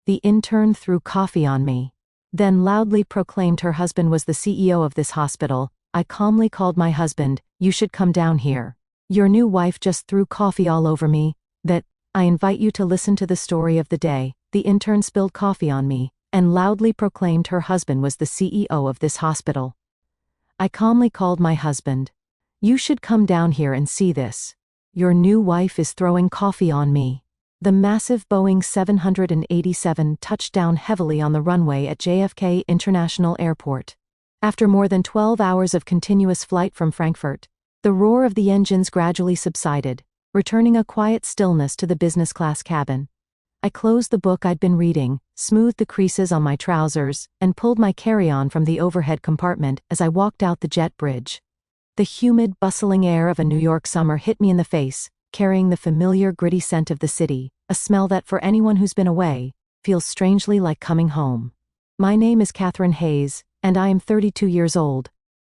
The intern threw coffee on me, then loudly proclaimed her husband was the CEO of this hospital. I calmly called my husband. "You should come down here. Your new wife just threw coffee all over me." I invite you to listen to the story of the day. The intern spilled coffee on me, and loudly proclaimed her husband was the CEO of this hospital. I calmly called my husband. "You should come down here and see this. Your new wife is throwing coffee on me." The massive Boeing 787 touched down heavily on the runway at JFK International Airport. After more than 12 hours of continuous flight from Frankfurt, the roar of the engines gradually subsided, returning a quiet stillness to the business class cabin. I closed the book I'd been reading, smoothed the creases on my trousers, and pulled my carry-on from the overhead compartment as I walked out the jet bridge. The humid, bustling air of a New York summer hit me in the face, carrying the familiar gritty scent of the city, a smell that, for anyone who's been away, feels strangely like coming home. My name is Catherine Hayes, and I am 32 years old.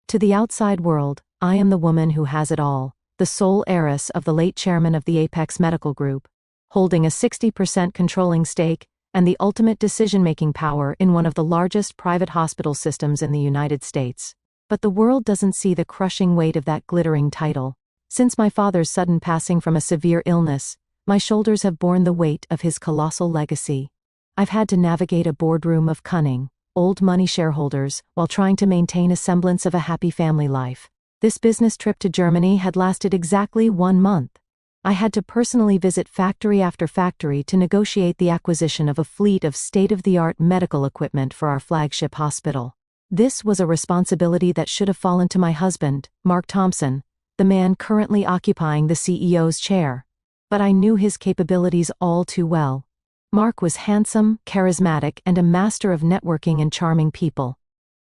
To the outside world, I am the woman who has it all, the sole heiress of the late chairman of the Apex Medical Group, holding a 60% controlling stake and the ultimate decision-making power in one of the largest private hospital systems in the United States. But the world doesn't see the crushing weight of that glittering title. Since my father's sudden passing from a severe illness, my shoulders have borne the weight of his colossal legacy. I've had to navigate a boardroom of cunning, old money shareholders while trying to maintain a semblance of a happy family life. This business trip to Germany had lasted exactly 1 month. I had to personally visit factory after factory to negotiate the acquisition of a fleet of state-of-the-art medical equipment for our flagship hospital. This was a responsibility that should have fallen to my husband, Mark Thompson, the man currently occupying the CEO's chair. But I knew his capabilities all too well. Mark was handsome, charismatic, and a master of networking and charming people.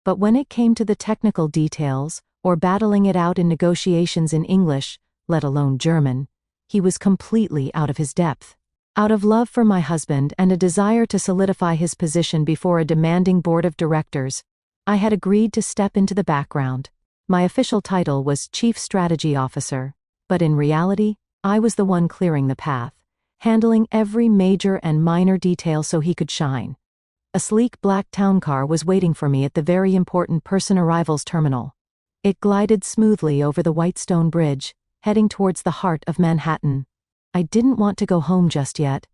But when it came to the technical details, or battling it out in negotiations in English, let alone German, he was completely out of his depth. Out of love for my husband and a desire to solidify his position before a demanding board of directors, I had agreed to step into the background. My official title was Chief Strategy Officer, but in reality, I was the one clearing the path, handling every major and minor detail so he could shine. A sleek black town car was waiting for me at the very important person arrivals terminal. It glided smoothly over the Whitestone Bridge, heading towards the heart of Manhattan. I didn't want to go home just yet.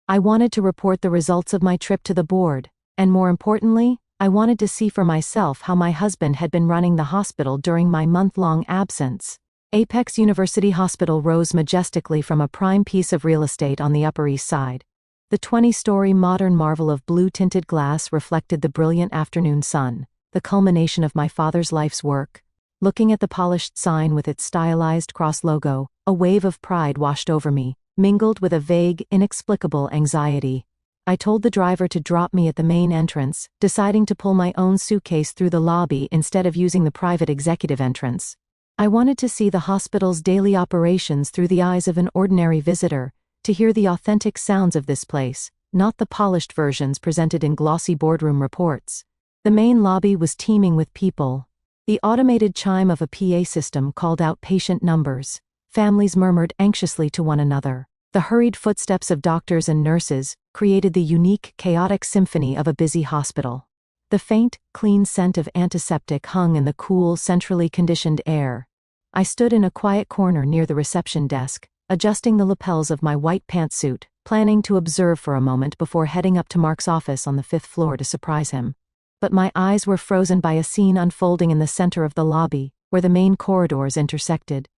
I wanted to report the results of my trip to the board, and more importantly, I wanted to see for myself how my husband had been running the hospital during my month-long absence. Apex University Hospital rose majestically from a prime piece of real estate on the Upper East Side. The 20-story modern marvel of blue-tinted glass reflected the brilliant afternoon sun, the culmination of my father's life's work. Looking at the polished sign with its stylized cross logo, a wave of pride washed over me, mingled with a vague, inexplicable anxiety. I told the driver to drop me at the main entrance, deciding to pull my own suitcase through the lobby instead of using the private executive entrance. I wanted to see the hospital's daily operations through the eyes of an ordinary visitor, to hear the authentic sounds of this place, not the polished versions presented in glossy boardroom reports. The main lobby was teeming with people. The automated chime of a PA system called out patient numbers. Families murmured anxiously to one another. The hurried footsteps of doctors and nurses created the unique, chaotic symphony of a busy hospital. The faint, clean scent of antiseptic hung in the cool, centrally conditioned air. I stood in a quiet corner near the reception desk, adjusting the lapels of my white pantsuit, planning to observe for a moment before heading up to Mark's office on the 5th floor to surprise him. But my eyes were frozen by a scene unfolding in the center of the lobby, where the main corridors intersected.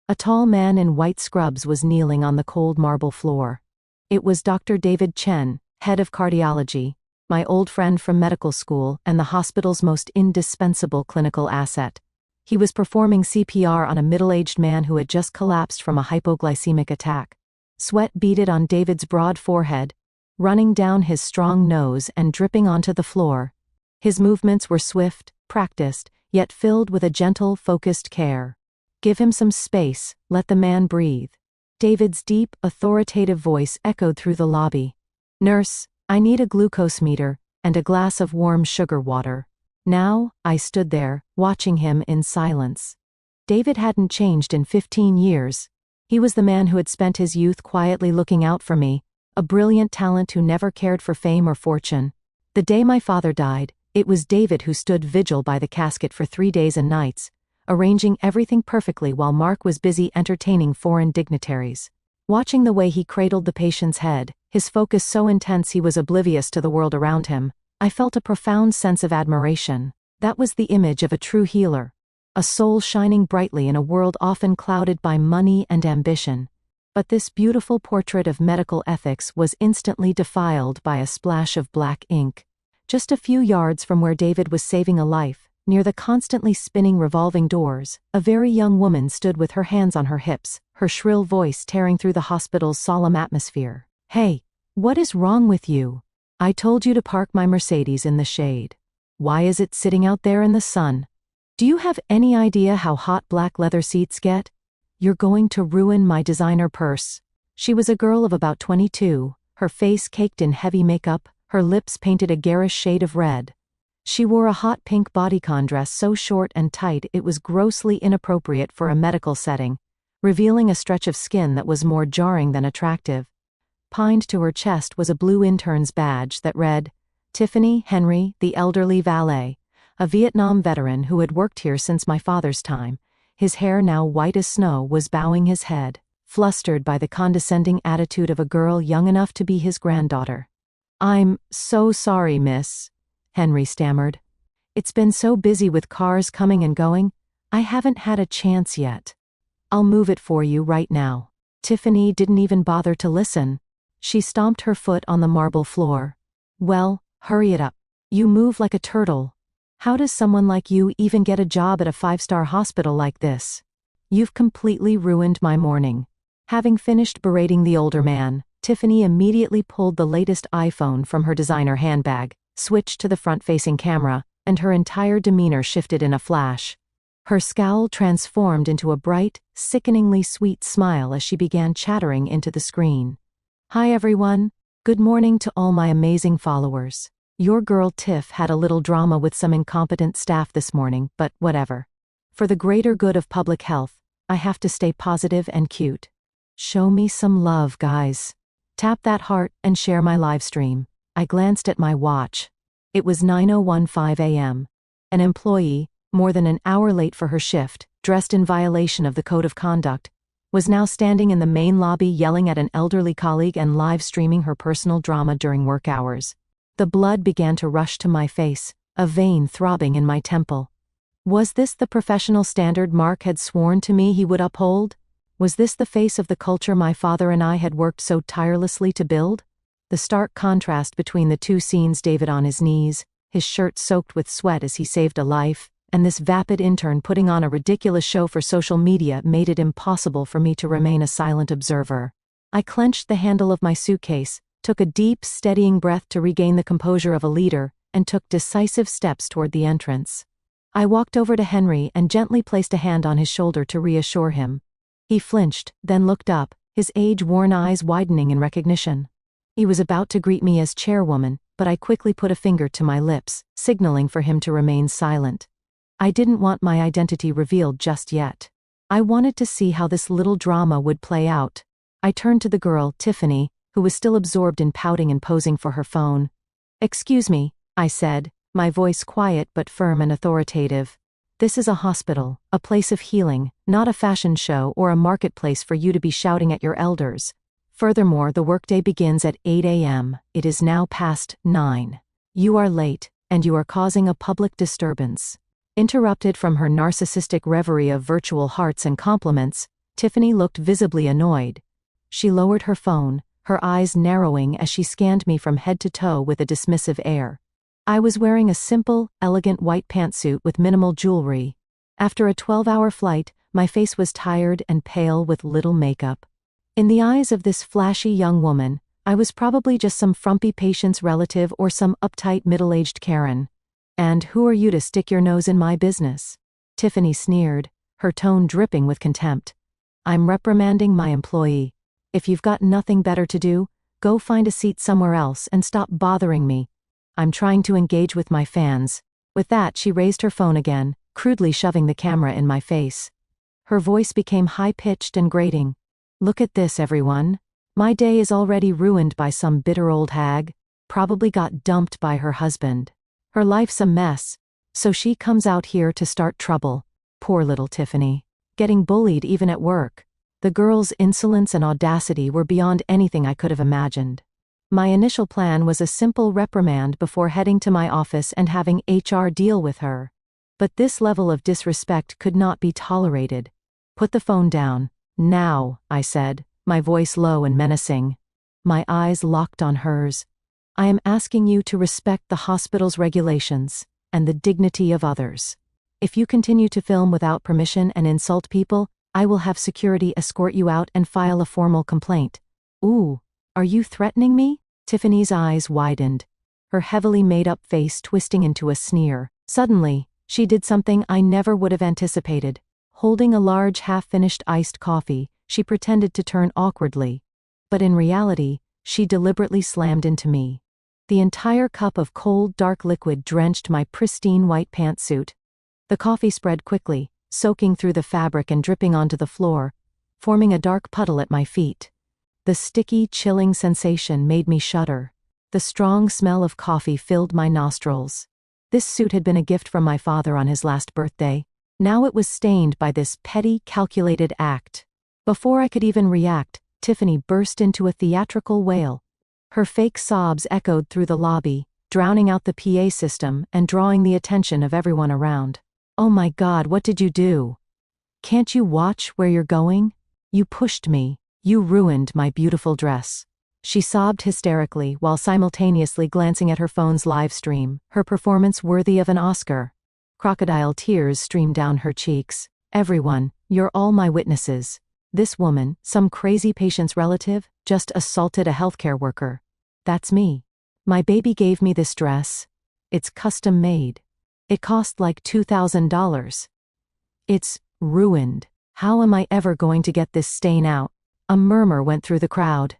A tall man in white scrubs was kneeling on the cold marble floor. It was Dr. David Chen, head of cardiology, my old friend from medical school and the hospital's most indispensable clinical asset. He was performing CPR on a middle-aged man who had just collapsed from a hypoglycemic attack. Sweat beaded on David's broad forehead, running down his strong nose and dripping onto the floor. His movements were swift, practiced, yet filled with a gentle, focused care. "Give him some space, let the man breathe." David's deep, authoritative voice echoed through the lobby. "Nurse, I need a glucose meter, and a glass of warm sugar water." Now, I stood there, watching him in silence. David hadn't changed in 15 years. He was the man who had spent his youth quietly looking out for me, a brilliant talent who never cared for fame or fortune. The day my father died, it was David who stood vigil by the casket for 3 days and nights, arranging everything perfectly while Mark was busy entertaining foreign dignitaries. Watching the way he cradled the patient's head, his focus so intense he was oblivious to the world around him, I felt a profound sense of admiration. That was the image of a true healer. A soul shining brightly in a world often clouded by money and ambition. But this beautiful portrait of medical ethics was instantly defiled by a splash of black ink. Just a few yards from where David was saving a life, near the constantly spinning revolving doors, a very young woman stood with her hands on her hips, her shrill voice tearing through the hospital's solemn atmosphere. "Hey, what is wrong with you? I told you to park my Mercedes in the shade. Why is it sitting out there in the sun? Do you have any idea how hot black leather seats get? You're going to ruin my designer purse." She was a girl of about 22, her face caked in heavy makeup, her lips painted a garish shade of red. She wore a hot pink bodycon dress so short and tight it was grossly inappropriate for a medical setting, revealing a stretch of skin that was more jarring than attractive. Pinned to her chest was a blue intern's badge that read, "Tiffany Henry, the elderly valet," a Vietnam veteran who had worked here since my father's time. His hair, now white as snow, was bowing his head, flustered by the condescending attitude of a girl young enough to be his granddaughter. "I'm so sorry, miss," Henry stammered. "It's been so busy with cars coming and going, I haven't had a chance yet. I'll move it for you right now." Tiffany didn't even bother to listen. She stomped her foot on the marble floor. "Well, hurry it up. You move like a turtle. How does someone like you even get a job at a 5-star hospital like this? You've completely ruined my morning." Having finished berating the older man, Tiffany immediately pulled the latest iPhone from her designer handbag, switched to the front-facing camera, and her entire demeanor shifted in a flash. Her scowl transformed into a bright, sickeningly sweet smile as she began chattering into the screen. "Hi everyone. Good morning to all my amazing followers. Your girl Tiff had a little drama with some incompetent staff this morning, but whatever. For the greater good of public health, I have to stay positive and cute. Show me some love, guys. Tap that heart and share my live stream." I glanced at my watch. It was 9:15 a.m. An employee, more than an hour late for her shift, dressed in violation of the code of conduct, was now standing in the main lobby yelling at an elderly colleague and live streaming her personal drama during work hours. The blood began to rush to my face, a vein throbbing in my temple. Was this the professional standard Mark had sworn to me he would uphold? Was this the face of the culture my father and I had worked so tirelessly to build? The stark contrast between the two scenes, David on his knees, his shirt soaked with sweat as he saved a life, and this vapid intern putting on a ridiculous show for social media, made it impossible for me to remain a silent observer. I clenched the handle of my suitcase, took a deep, steadying breath to regain the composure of a leader, and took decisive steps toward the entrance. I walked over to Henry and gently placed a hand on his shoulder to reassure him. He flinched, then looked up, his age-worn eyes widening in recognition. He was about to greet me as chairwoman, but I quickly put a finger to my lips, signaling for him to remain silent. I didn't want my identity revealed just yet. I wanted to see how this little drama would play out. I turned to the girl, Tiffany, who was still absorbed in pouting and posing for her phone. "Excuse me," I said, my voice quiet but firm and authoritative. "This is a hospital, a place of healing, not a fashion show or a marketplace for you to be shouting at your elders. Furthermore, the workday begins at 8 a.m. It is now past 9. You are late, and you are causing a public disturbance." Interrupted from her narcissistic reverie of virtual hearts and compliments, Tiffany looked visibly annoyed. She lowered her phone, her eyes narrowing as she scanned me from head to toe with a dismissive air. I was wearing a simple, elegant white pantsuit with minimal jewelry. After a 12-hour flight, my face was tired and pale with little makeup. In the eyes of this flashy young woman, I was probably just some frumpy patient's relative or some uptight middle-aged Karen. "And who are you to stick your nose in my business?" Tiffany sneered, her tone dripping with contempt. "I'm reprimanding my employee. If you've got nothing better to do, go find a seat somewhere else and stop bothering me. I'm trying to engage with my fans." With that, she raised her phone again, crudely shoving the camera in my face. Her voice became high-pitched and grating. "Look at this, everyone. My day is already ruined by some bitter old hag, probably got dumped by her husband. Her life's a mess, so she comes out here to start trouble. Poor little Tiffany. Getting bullied even at work. The girl's insolence and audacity were beyond anything I could have imagined. My initial plan was a simple reprimand before heading to my office and having HR deal with her. But this level of disrespect could not be tolerated. Put the phone down. Now, I said, my voice low and menacing. My eyes locked on hers. I am asking you to respect the hospital's regulations and the dignity of others. If you continue to film without permission and insult people, I will have security escort you out and file a formal complaint. Ooh, are you threatening me? Tiffany's eyes widened, her heavily made-up face twisting into a sneer. Suddenly, she did something I never would have anticipated. Holding a large half-finished iced coffee, she pretended to turn awkwardly. But in reality, she deliberately slammed into me. The entire cup of cold, dark liquid drenched my pristine white pantsuit. The coffee spread quickly, soaking through the fabric and dripping onto the floor, forming a dark puddle at my feet. The sticky, chilling sensation made me shudder. The strong smell of coffee filled my nostrils. This suit had been a gift from my father on his last birthday. Now it was stained by this petty, calculated act. Before I could even react, Tiffany burst into a theatrical wail. Her fake sobs echoed through the lobby, drowning out the PA system and drawing the attention of everyone around. Oh my God, what did you do? Can't you watch where you're going? You pushed me. You ruined my beautiful dress. She sobbed hysterically while simultaneously glancing at her phone's live stream, her performance worthy of an Oscar. Crocodile tears streamed down her cheeks. Everyone, you're all my witnesses. This woman, some crazy patient's relative, just assaulted a healthcare worker. That's me. My baby gave me this dress. It's custom made. It cost like $2,000. It's ruined. How am I ever going to get this stain out? A murmur went through the crowd.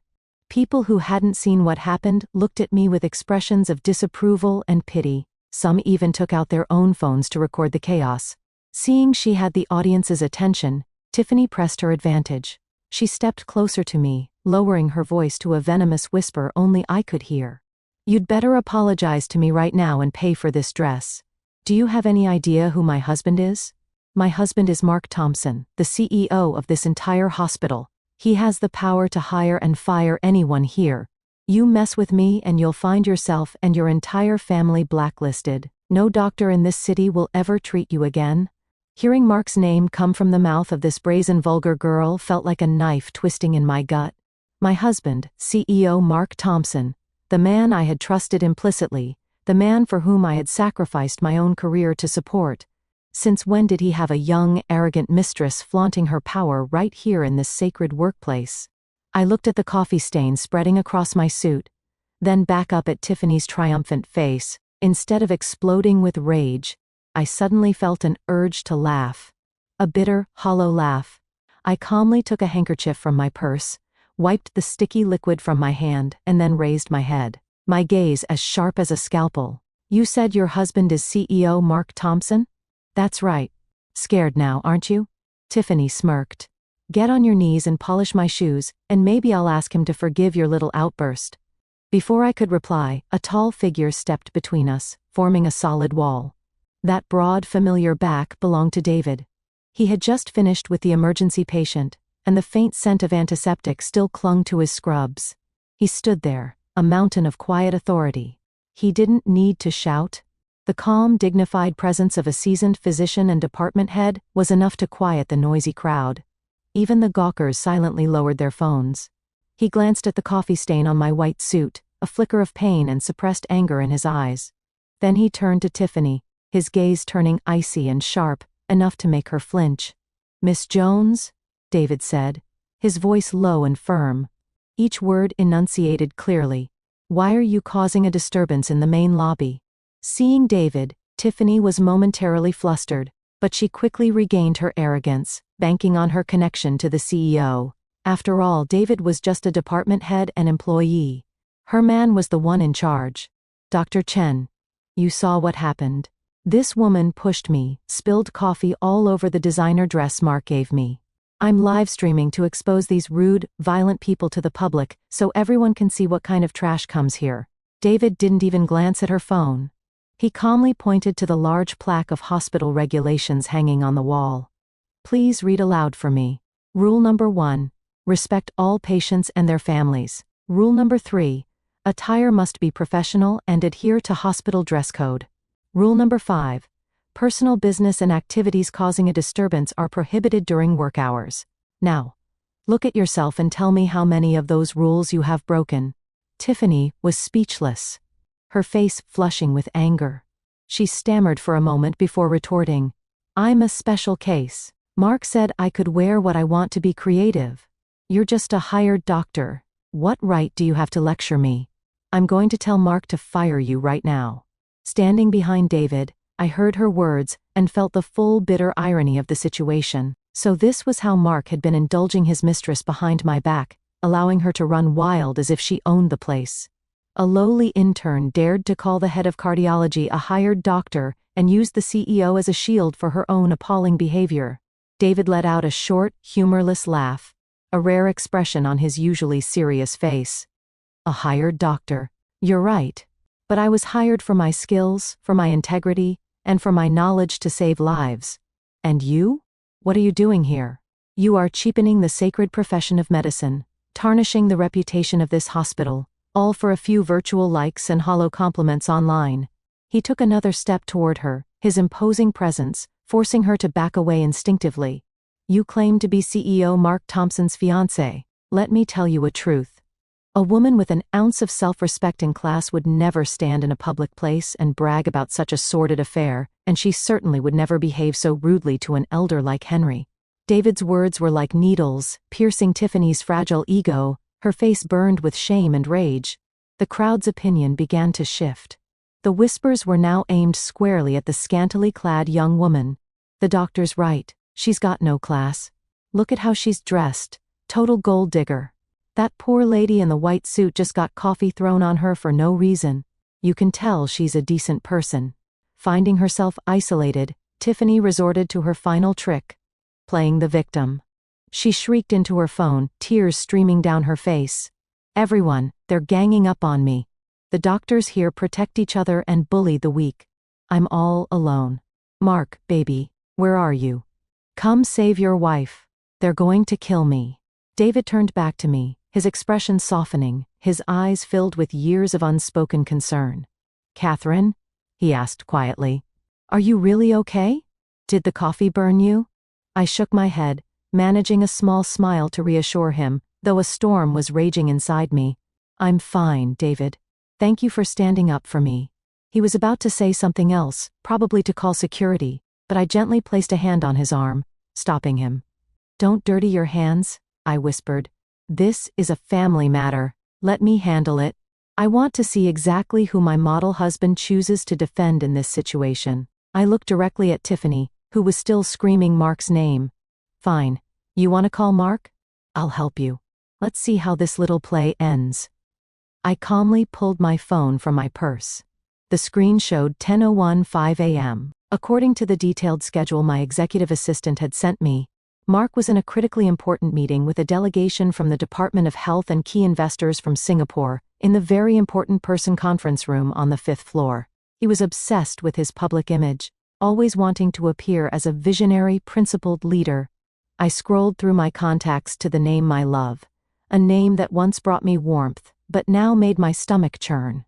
People who hadn't seen what happened looked at me with expressions of disapproval and pity. Some even took out their own phones to record the chaos. Seeing she had the audience's attention, Tiffany pressed her advantage. She stepped closer to me, lowering her voice to a venomous whisper only I could hear. You'd better apologize to me right now and pay for this dress. Do you have any idea who my husband is? My husband is Mark Thompson, the CEO of this entire hospital. He has the power to hire and fire anyone here. You mess with me and you'll find yourself and your entire family blacklisted. No doctor in this city will ever treat you again. Hearing Mark's name come from the mouth of this brazen vulgar girl felt like a knife twisting in my gut. My husband, CEO Mark Thompson, the man I had trusted implicitly, the man for whom I had sacrificed my own career to support. Since when did he have a young, arrogant mistress flaunting her power right here in this sacred workplace? I looked at the coffee stain spreading across my suit, then back up at Tiffany's triumphant face. Instead of exploding with rage, I suddenly felt an urge to laugh. A bitter, hollow laugh. I calmly took a handkerchief from my purse, wiped the sticky liquid from my hand, and then raised my head, my gaze as sharp as a scalpel. You said your husband is CEO Mark Thompson? That's right. Scared now, aren't you? Tiffany smirked. Get on your knees and polish my shoes, and maybe I'll ask him to forgive your little outburst. Before I could reply, a tall figure stepped between us, forming a solid wall. That broad, familiar back belonged to David. He had just finished with the emergency patient, and the faint scent of antiseptic still clung to his scrubs. He stood there, a mountain of quiet authority. He didn't need to shout. The calm, dignified presence of a seasoned physician and department head was enough to quiet the noisy crowd. Even the gawkers silently lowered their phones. He glanced at the coffee stain on my white suit, a flicker of pain and suppressed anger in his eyes. Then he turned to Tiffany, his gaze turning icy and sharp, enough to make her flinch. Miss Jones? David said, his voice low and firm. Each word enunciated clearly. Why are you causing a disturbance in the main lobby? Seeing David, Tiffany was momentarily flustered, but she quickly regained her arrogance, banking on her connection to the CEO. After all, David was just a department head and employee. Her man was the one in charge. Dr. Chen. You saw what happened. This woman pushed me, spilled coffee all over the designer dress Mark gave me. I'm live streaming to expose these rude, violent people to the public so everyone can see what kind of trash comes here. David didn't even glance at her phone. He calmly pointed to the large plaque of hospital regulations hanging on the wall. Please read aloud for me. Rule number 1. Respect all patients and their families. Rule number 3. Attire must be professional and adhere to hospital dress code. Rule number 5. Personal business and activities causing a disturbance are prohibited during work hours. Now, look at yourself and tell me how many of those rules you have broken. Tiffany was speechless, her face flushing with anger. She stammered for a moment before retorting, "I'm a special case. Mark said I could wear what I want to be creative. You're just a hired doctor. What right do you have to lecture me? I'm going to tell Mark to fire you right now." Standing behind David, I heard her words and felt the full bitter irony of the situation. So this was how Mark had been indulging his mistress behind my back, allowing her to run wild as if she owned the place. A lowly intern dared to call the head of cardiology a hired doctor and used the CEO as a shield for her own appalling behavior. David let out a short, humorless laugh, a rare expression on his usually serious face. A hired doctor. You're right. But I was hired for my skills, for my integrity, and for my knowledge to save lives. And you? What are you doing here? You are cheapening the sacred profession of medicine, tarnishing the reputation of this hospital, all for a few virtual likes and hollow compliments online. He took another step toward her, his imposing presence, forcing her to back away instinctively. You claim to be CEO Mark Thompson's fiancé. Let me tell you a truth. A woman with an ounce of self-respect and class would never stand in a public place and brag about such a sordid affair, and she certainly would never behave so rudely to an elder like Henry. David's words were like needles, piercing Tiffany's fragile ego. Her face burned with shame and rage. The crowd's opinion began to shift. The whispers were now aimed squarely at the scantily clad young woman. The doctor's right. She's got no class. Look at how she's dressed. Total gold digger. That poor lady in the white suit just got coffee thrown on her for no reason. You can tell she's a decent person. Finding herself isolated, Tiffany resorted to her final trick, playing the victim. She shrieked into her phone, tears streaming down her face. Everyone, they're ganging up on me. The doctors here protect each other and bully the weak. I'm all alone. Mark, baby, where are you? Come save your wife. They're going to kill me. David turned back to me, his expression softening, his eyes filled with years of unspoken concern. Catherine? He asked quietly. Are you really okay? Did the coffee burn you? I shook my head, managing a small smile to reassure him, though a storm was raging inside me. I'm fine, David. Thank you for standing up for me. He was about to say something else, probably to call security, but I gently placed a hand on his arm, stopping him. Don't dirty your hands, I whispered. This is a family matter. Let me handle it. I want to see exactly who my model husband chooses to defend in this situation. I looked directly at Tiffany, who was still screaming Mark's name. Fine. You want to call Mark? I'll help you. Let's see how this little play ends. I calmly pulled my phone from my purse. The screen showed 10:05 a.m. According to the detailed schedule my executive assistant had sent me, Mark was in a critically important meeting with a delegation from the Department of Health and key investors from Singapore in the very important person conference room on the 5th floor. He was obsessed with his public image, always wanting to appear as a visionary, principled leader. I scrolled through my contacts to the name my love, a name that once brought me warmth, but now made my stomach churn.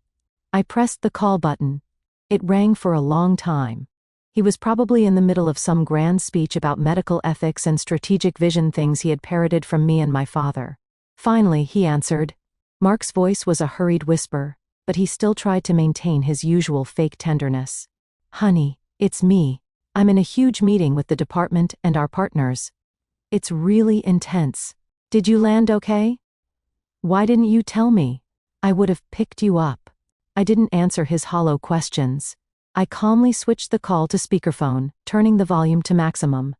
I pressed the call button. It rang for a long time. He was probably in the middle of some grand speech about medical ethics and strategic vision, things he had parroted from me and my father. Finally, he answered. Mark's voice was a hurried whisper, but he still tried to maintain his usual fake tenderness. Honey, it's me. I'm in a huge meeting with the department and our partners. It's really intense. Did you land okay? Why didn't you tell me? I would have picked you up. I didn't answer his hollow questions. I calmly switched the call to speakerphone, turning the volume to maximum.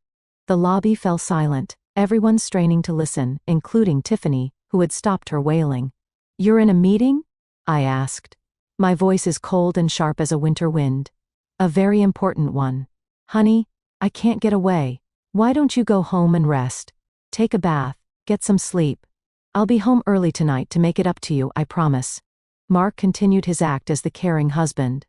The lobby fell silent, everyone straining to listen, including Tiffany, who had stopped her wailing. You're in a meeting? I asked. My voice is cold and sharp as a winter wind. A very important one. Honey, I can't get away. Why don't you go home and rest? Take a bath, get some sleep. I'll be home early tonight to make it up to you, I promise. Mark continued his act as the caring husband.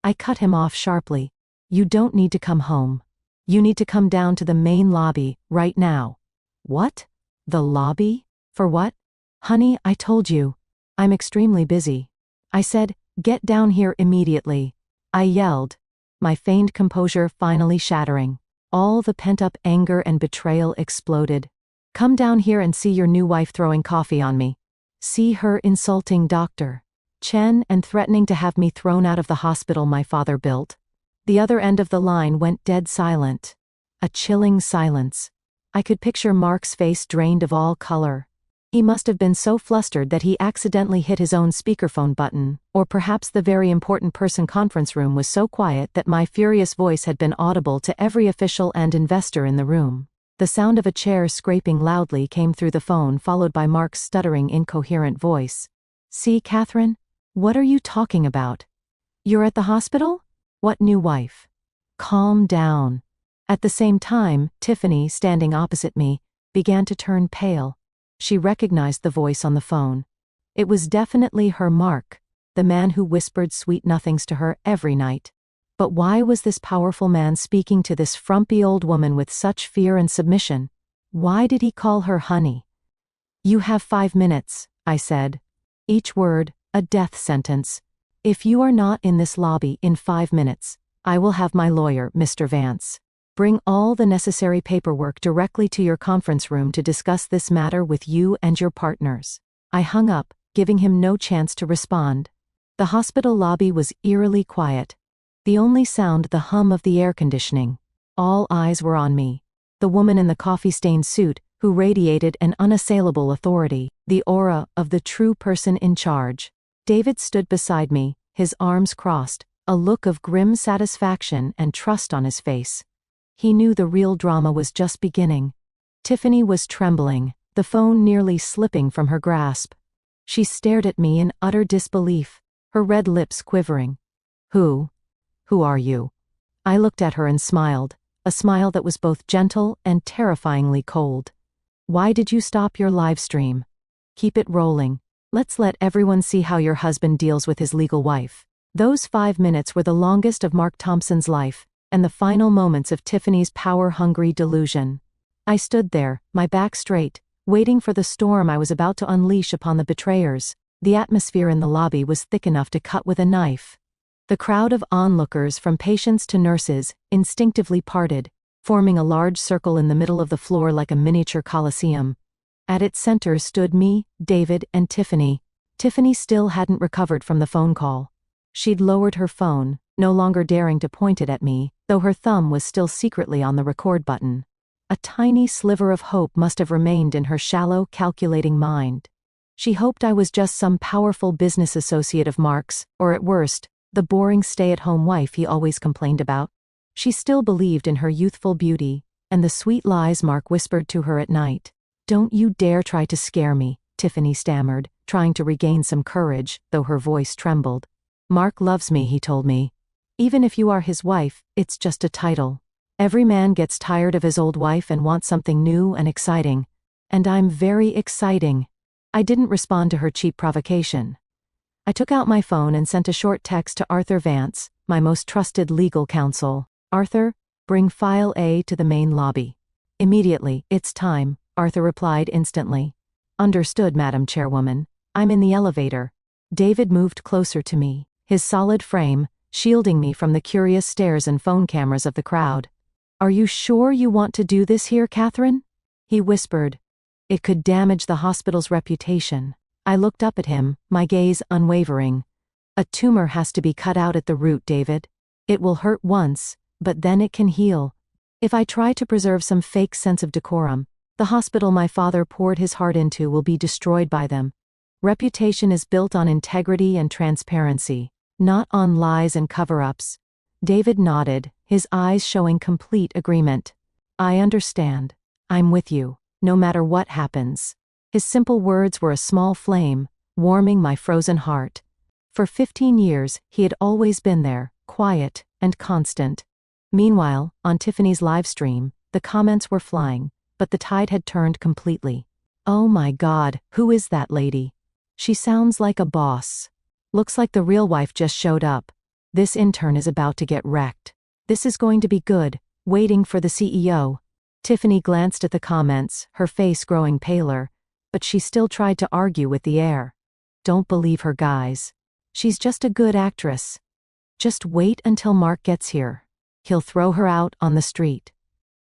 I cut him off sharply. You don't need to come home. You need to come down to the main lobby, right now. What? The lobby? For what? Honey, I told you. I'm extremely busy. I said, get down here immediately. I yelled, my feigned composure finally shattering. All the pent-up anger and betrayal exploded. Come down here and see your new wife throwing coffee on me. See her insulting Dr. Chen and threatening to have me thrown out of the hospital my father built. The other end of the line went dead silent. A chilling silence. I could picture Mark's face drained of all color. He must have been so flustered that he accidentally hit his own speakerphone button, or perhaps the very important person conference room was so quiet that my furious voice had been audible to every official and investor in the room. The sound of a chair scraping loudly came through the phone, followed by Mark's stuttering, incoherent voice. See, Catherine? What are you talking about? You're at the hospital? What new wife? Calm down. At the same time, Tiffany, standing opposite me, began to turn pale. She recognized the voice on the phone. It was definitely her Mark, the man who whispered sweet nothings to her every night. But why was this powerful man speaking to this frumpy old woman with such fear and submission? Why did he call her honey? You have 5 minutes, I said. Each word, a death sentence. If you are not in this lobby in 5 minutes, I will have my lawyer, Mr. Vance, bring all the necessary paperwork directly to your conference room to discuss this matter with you and your partners. I hung up, giving him no chance to respond. The hospital lobby was eerily quiet. The only sound the hum of the air conditioning. All eyes were on me. The woman in the coffee-stained suit, who radiated an unassailable authority, the aura of the true person in charge. David stood beside me, his arms crossed, a look of grim satisfaction and trust on his face. He knew the real drama was just beginning. Tiffany was trembling, the phone nearly slipping from her grasp. She stared at me in utter disbelief, her red lips quivering. Who are you? I looked at her and smiled, a smile that was both gentle and terrifyingly cold. Why did you stop your live stream? Keep it rolling. Let's let everyone see how your husband deals with his legal wife. Those 5 minutes were the longest of Mark Thompson's life, and the final moments of Tiffany's power-hungry delusion. I stood there, my back straight, waiting for the storm I was about to unleash upon the betrayers. The atmosphere in the lobby was thick enough to cut with a knife. The crowd of onlookers, from patients to nurses, instinctively parted, forming a large circle in the middle of the floor like a miniature coliseum. At its center stood me, David, and Tiffany. Tiffany still hadn't recovered from the phone call. She'd lowered her phone, no longer daring to point it at me, though her thumb was still secretly on the record button. A tiny sliver of hope must have remained in her shallow, calculating mind. She hoped I was just some powerful business associate of Mark's, or at worst, the boring stay-at-home wife he always complained about. She still believed in her youthful beauty, and the sweet lies Mark whispered to her at night. Don't you dare try to scare me, Tiffany stammered, trying to regain some courage, though her voice trembled. Mark loves me, he told me. Even if you are his wife, it's just a title. Every man gets tired of his old wife and wants something new and exciting. And I'm very exciting. I didn't respond to her cheap provocation. I took out my phone and sent a short text to Arthur Vance, my most trusted legal counsel. Arthur, bring File A to the main lobby. Immediately, it's time, Arthur replied instantly. Understood, Madam Chairwoman. I'm in the elevator. David moved closer to me, his solid frame, shielding me from the curious stares and phone cameras of the crowd. Are you sure you want to do this here, Catherine? He whispered. It could damage the hospital's reputation. I looked up at him, my gaze unwavering. A tumor has to be cut out at the root, David. It will hurt once, but then it can heal. If I try to preserve some fake sense of decorum, the hospital my father poured his heart into will be destroyed by them. Reputation is built on integrity and transparency, not on lies and cover-ups. David nodded, his eyes showing complete agreement. I understand. I'm with you, no matter what happens. His simple words were a small flame, warming my frozen heart. For 15 years, he had always been there, quiet and constant. Meanwhile, on Tiffany's live stream, the comments were flying, but the tide had turned completely. Oh my God, who is that lady? She sounds like a boss. Looks like the real wife just showed up. This intern is about to get wrecked. This is going to be good. Waiting for the CEO. Tiffany glanced at the comments, her face growing paler, but she still tried to argue with the air. Don't believe her, guys. She's just a good actress. Just wait until Mark gets here. He'll throw her out on the street.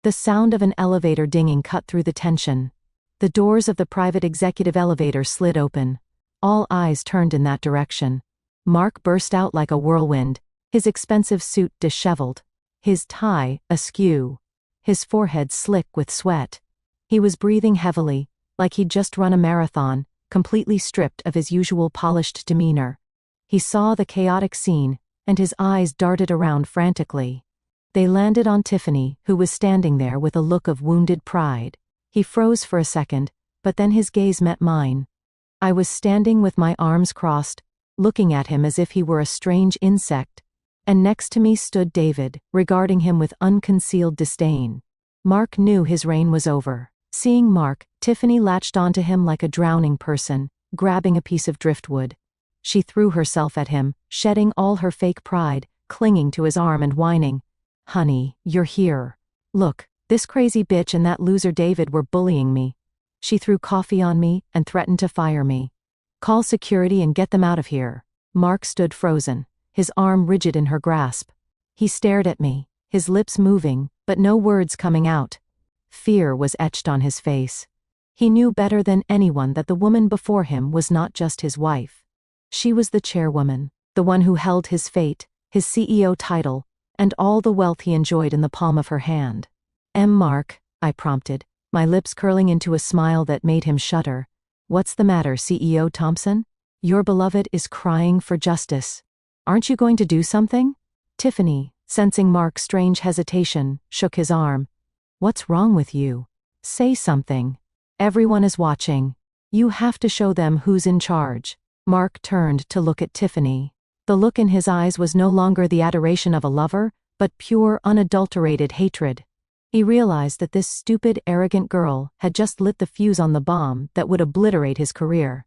The sound of an elevator dinging cut through the tension. The doors of the private executive elevator slid open. All eyes turned in that direction. Mark burst out like a whirlwind, his expensive suit disheveled, his tie askew, his forehead slick with sweat. He was breathing heavily, like he'd just run a marathon, completely stripped of his usual polished demeanor. He saw the chaotic scene, and his eyes darted around frantically. They landed on Tiffany, who was standing there with a look of wounded pride. He froze for a second, but then his gaze met mine. I was standing with my arms crossed, looking at him as if he were a strange insect, and next to me stood David, regarding him with unconcealed disdain. Mark knew his reign was over. Seeing Mark, Tiffany latched onto him like a drowning person, grabbing a piece of driftwood. She threw herself at him, shedding all her fake pride, clinging to his arm and whining, "Honey, you're here. Look, this crazy bitch and that loser David were bullying me." She threw coffee on me and threatened to fire me. "Call security and get them out of here." Mark stood frozen, his arm rigid in her grasp. He stared at me, his lips moving, but no words coming out. Fear was etched on his face. He knew better than anyone that the woman before him was not just his wife. She was the chairwoman, the one who held his fate, his CEO title, and all the wealth he enjoyed in the palm of her hand. Mark," I prompted, my lips curling into a smile that made him shudder. "What's the matter, CEO Thompson? Your beloved is crying for justice. Aren't you going to do something?" Tiffany, sensing Mark's strange hesitation, shook his arm. "What's wrong with you? Say something. Everyone is watching. You have to show them who's in charge." Mark turned to look at Tiffany. The look in his eyes was no longer the adoration of a lover, but pure, unadulterated hatred. He realized that this stupid, arrogant girl had just lit the fuse on the bomb that would obliterate his career.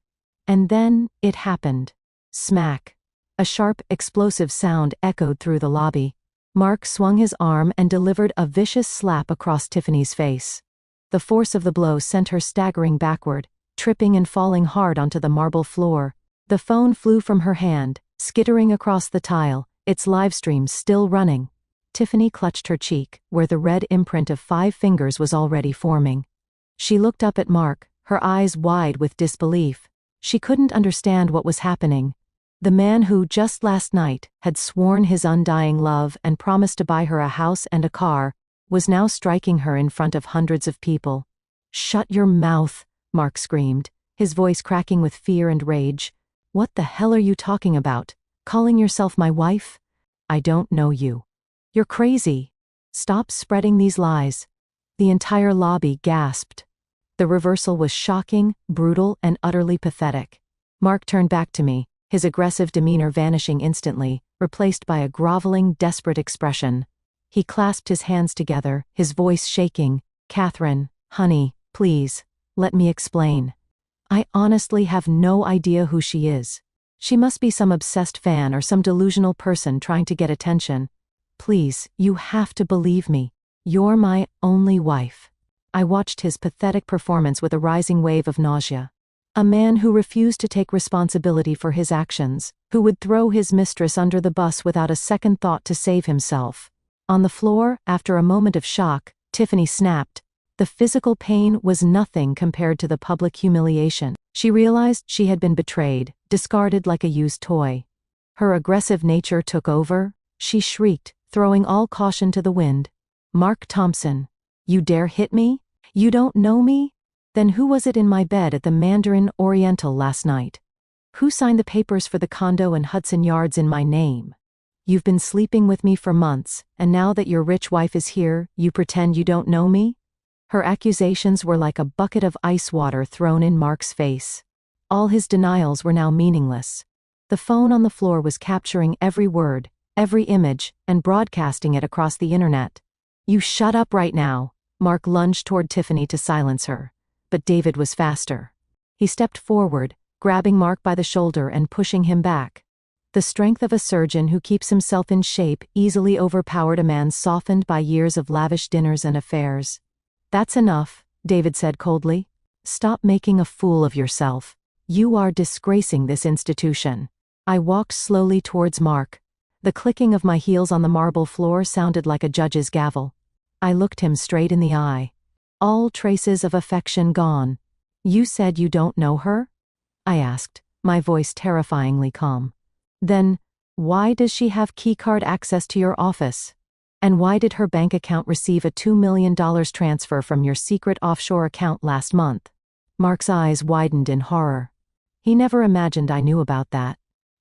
And then, it happened. Smack. A sharp, explosive sound echoed through the lobby. Mark swung his arm and delivered a vicious slap across Tiffany's face. The force of the blow sent her staggering backward, tripping and falling hard onto the marble floor. The phone flew from her hand, skittering across the tile, its livestream still running. Tiffany clutched her cheek, where the red imprint of 5 fingers was already forming. She looked up at Mark, her eyes wide with disbelief. She couldn't understand what was happening. The man who, just last night, had sworn his undying love and promised to buy her a house and a car, was now striking her in front of hundreds of people. "Shut your mouth," Mark screamed, his voice cracking with fear and rage. "What the hell are you talking about? Calling yourself my wife? I don't know you. You're crazy. Stop spreading these lies." The entire lobby gasped. The reversal was shocking, brutal, and utterly pathetic. Mark turned back to me, his aggressive demeanor vanishing instantly, replaced by a groveling, desperate expression. He clasped his hands together, his voice shaking. "Catherine, honey, please, let me explain. I honestly have no idea who she is. She must be some obsessed fan or some delusional person trying to get attention. Please, you have to believe me. You're my only wife." I watched his pathetic performance with a rising wave of nausea. A man who refused to take responsibility for his actions, who would throw his mistress under the bus without a second thought to save himself. On the floor, after a moment of shock, Tiffany snapped. The physical pain was nothing compared to the public humiliation. She realized she had been betrayed, discarded like a used toy. Her aggressive nature took over. She shrieked, throwing all caution to the wind. "Mark Thompson, you dare hit me? You don't know me? Then who was it in my bed at the Mandarin Oriental last night? Who signed the papers for the condo in Hudson Yards in my name? You've been sleeping with me for months, and now that your rich wife is here, you pretend you don't know me?" Her accusations were like a bucket of ice water thrown in Mark's face. All his denials were now meaningless. The phone on the floor was capturing every word, every image, and broadcasting it across the internet. "You shut up right now," Mark lunged toward Tiffany to silence her. But David was faster. He stepped forward, grabbing Mark by the shoulder and pushing him back. The strength of a surgeon who keeps himself in shape easily overpowered a man softened by years of lavish dinners and affairs. "That's enough," David said coldly. "Stop making a fool of yourself. You are disgracing this institution." I walked slowly towards Mark. The clicking of my heels on the marble floor sounded like a judge's gavel. I looked him straight in the eye. All traces of affection gone. "You said you don't know her?" I asked, my voice terrifyingly calm. "Then, why does she have keycard access to your office? And why did her bank account receive a $2 million transfer from your secret offshore account last month?" Mark's eyes widened in horror. He never imagined I knew about that.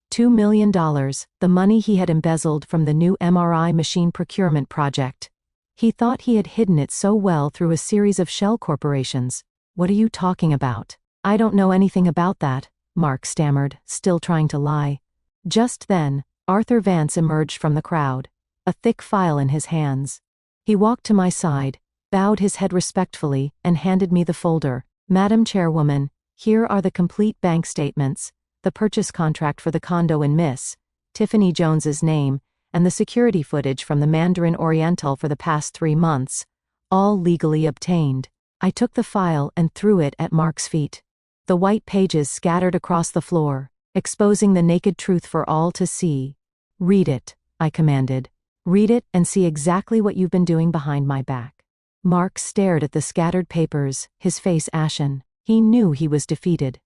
$2 million, the money he had embezzled from the new MRI machine procurement project. He thought he had hidden it so well through a series of shell corporations. "What are you talking about? I don't know anything about that," Mark stammered, still trying to lie. Just then, Arthur Vance emerged from the crowd, a thick file in his hands. He walked to my side, bowed his head respectfully, and handed me the folder. "Madam Chairwoman, here are the complete bank statements, the purchase contract for the condo in Miss Tiffany Jones's name, and the security footage from the Mandarin Oriental for the past 3 months, all legally obtained." I took the file and threw it at Mark's feet. The white pages scattered across the floor, exposing the naked truth for all to see. "Read it," I commanded. "Read it and see exactly what you've been doing behind my back." Mark stared at the scattered papers, his face ashen. He knew he was defeated.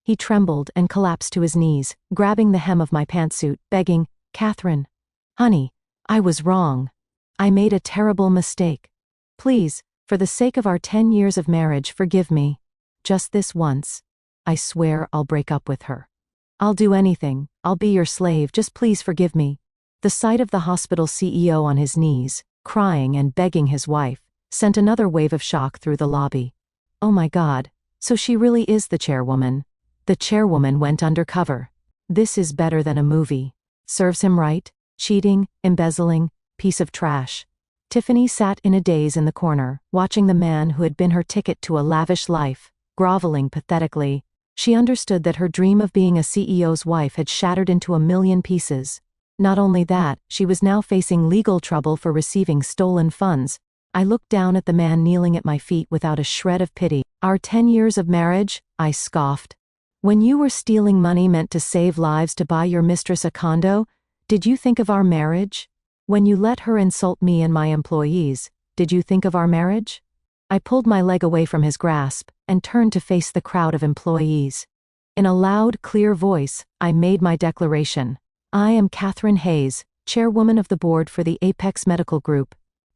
He trembled and collapsed to his knees, grabbing the hem of my pantsuit, begging, "Catherine, honey, I was wrong. I made a terrible mistake. Please, for the sake of our 10 years of marriage, forgive me. Just this once. I swear I'll break up with her. I'll do anything, I'll be your slave, just please forgive me." The sight of the hospital CEO on his knees, crying and begging his wife, sent another wave of shock through the lobby. Oh my God, so she really is the chairwoman. The chairwoman went undercover. This is better than a movie. Serves him right. Cheating, embezzling, piece of trash. Tiffany sat in a daze in the corner, watching the man who had been her ticket to a lavish life, groveling pathetically. She understood that her dream of being a CEO's wife had shattered into a million pieces. Not only that, she was now facing legal trouble for receiving stolen funds. I looked down at the man kneeling at my feet without a shred of pity. "Our 10 years of marriage?" I scoffed. "When you were stealing money meant to save lives to buy your mistress a condo, did you think of our marriage? When you let her insult me and my employees, did you think of our marriage?" I pulled my leg away from his grasp and turned to face the crowd of employees. In a loud, clear voice, I made my declaration. "I am Catherine Hayes, chairwoman of the board for the Apex Medical Group.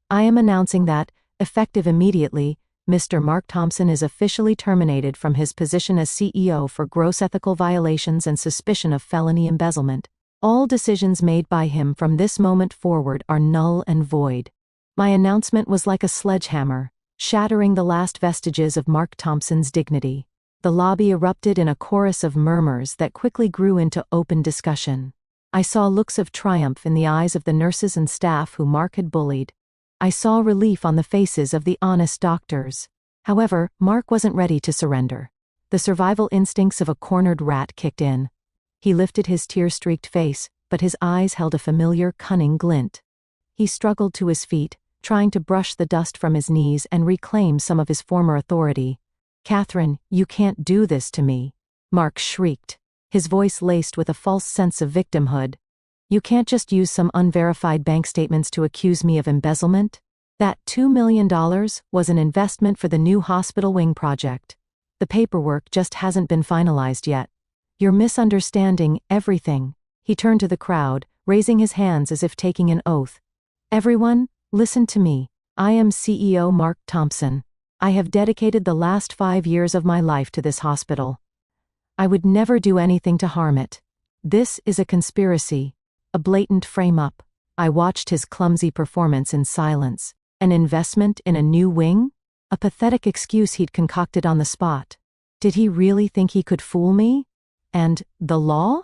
I am announcing that, effective immediately, Mr. Mark Thompson is officially terminated from his position as CEO for gross ethical violations and suspicion of felony embezzlement. All decisions made by him from this moment forward are null and void." My announcement was like a sledgehammer, shattering the last vestiges of Mark Thompson's dignity. The lobby erupted in a chorus of murmurs that quickly grew into open discussion. I saw looks of triumph in the eyes of the nurses and staff who Mark had bullied. I saw relief on the faces of the honest doctors. However, Mark wasn't ready to surrender. The survival instincts of a cornered rat kicked in. He lifted his tear-streaked face, but his eyes held a familiar, cunning glint. He struggled to his feet, trying to brush the dust from his knees and reclaim some of his former authority. "Catherine, you can't do this to me," Mark shrieked, his voice laced with a false sense of victimhood. "You can't just use some unverified bank statements to accuse me of embezzlement. That $2 million was an investment for the new hospital wing project. The paperwork just hasn't been finalized yet. You're misunderstanding everything." He turned to the crowd, raising his hands as if taking an oath. "Everyone, listen to me. I am CEO Mark Thompson. I have dedicated the last 5 years of my life to this hospital. I would never do anything to harm it. This is a conspiracy, a blatant frame-up." I watched his clumsy performance in silence. An investment in a new wing? A pathetic excuse he'd concocted on the spot. Did he really think he could fool me? And the law?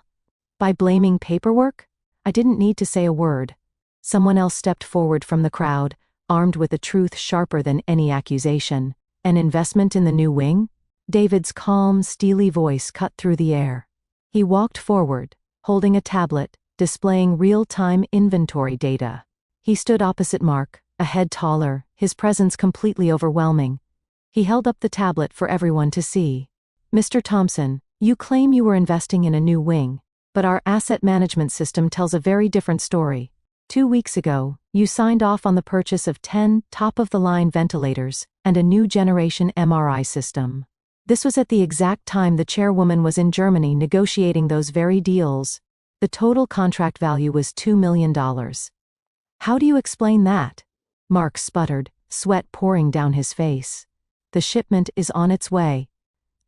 By blaming paperwork? I didn't need to say a word. Someone else stepped forward from the crowd, armed with a truth sharper than any accusation. An investment in the new wing? David's calm, steely voice cut through the air. He walked forward, holding a tablet, displaying real-time inventory data. He stood opposite Mark, a head taller, his presence completely overwhelming. He held up the tablet for everyone to see. "Mr. Thompson, you claim you were investing in a new wing, but our asset management system tells a very different story. 2 weeks ago, you signed off on the purchase of 10 top-of-the-line ventilators and a new generation MRI system. This was at the exact time the chairwoman was in Germany negotiating those very deals. The total contract value was $2 million. How do you explain that?" Mark sputtered, sweat pouring down his face. "The shipment is on its way.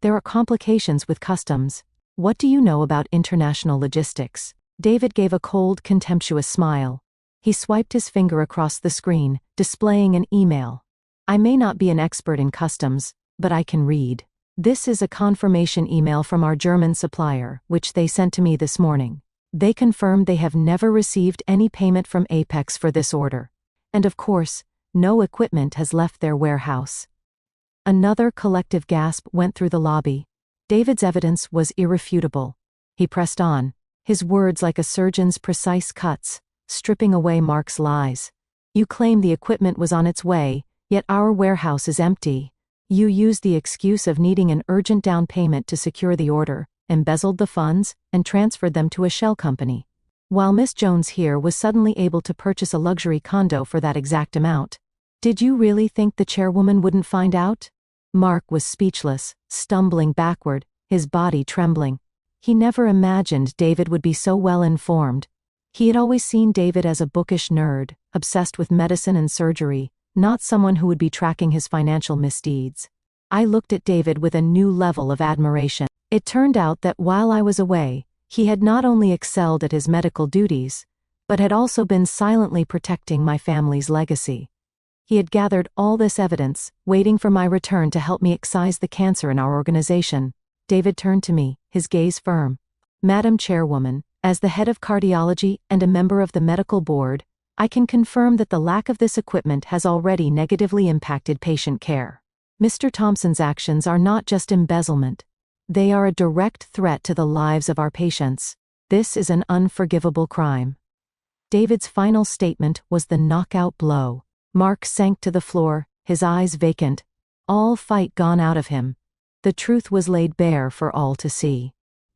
There are complications with customs. What do you know about international logistics?" David gave a cold, contemptuous smile. He swiped his finger across the screen, displaying an email. "I may not be an expert in customs, but I can read. This is a confirmation email from our German supplier, which they sent to me this morning. They confirmed they have never received any payment from Apex for this order. And of course, no equipment has left their warehouse." Another collective gasp went through the lobby. David's evidence was irrefutable. He pressed on, his words like a surgeon's precise cuts, stripping away Mark's lies. "You claim the equipment was on its way, yet our warehouse is empty. You used the excuse of needing an urgent down payment to secure the order, embezzled the funds, and transferred them to a shell company. While Miss Jones here was suddenly able to purchase a luxury condo for that exact amount. Did you really think the chairwoman wouldn't find out?" Mark was speechless, stumbling backward, his body trembling. He never imagined David would be so well informed. He had always seen David as a bookish nerd, obsessed with medicine and surgery, not someone who would be tracking his financial misdeeds. I looked at David with a new level of admiration. It turned out that while I was away, he had not only excelled at his medical duties, but had also been silently protecting my family's legacy. He had gathered all this evidence, waiting for my return to help me excise the cancer in our organization. David turned to me, his gaze firm. "Madam Chairwoman, as the head of cardiology and a member of the medical board, I can confirm that the lack of this equipment has already negatively impacted patient care. Mr. Thompson's actions are not just embezzlement. They are a direct threat to the lives of our patients. This is an unforgivable crime." David's final statement was the knockout blow. Mark sank to the floor, his eyes vacant, all fight gone out of him. The truth was laid bare for all to see.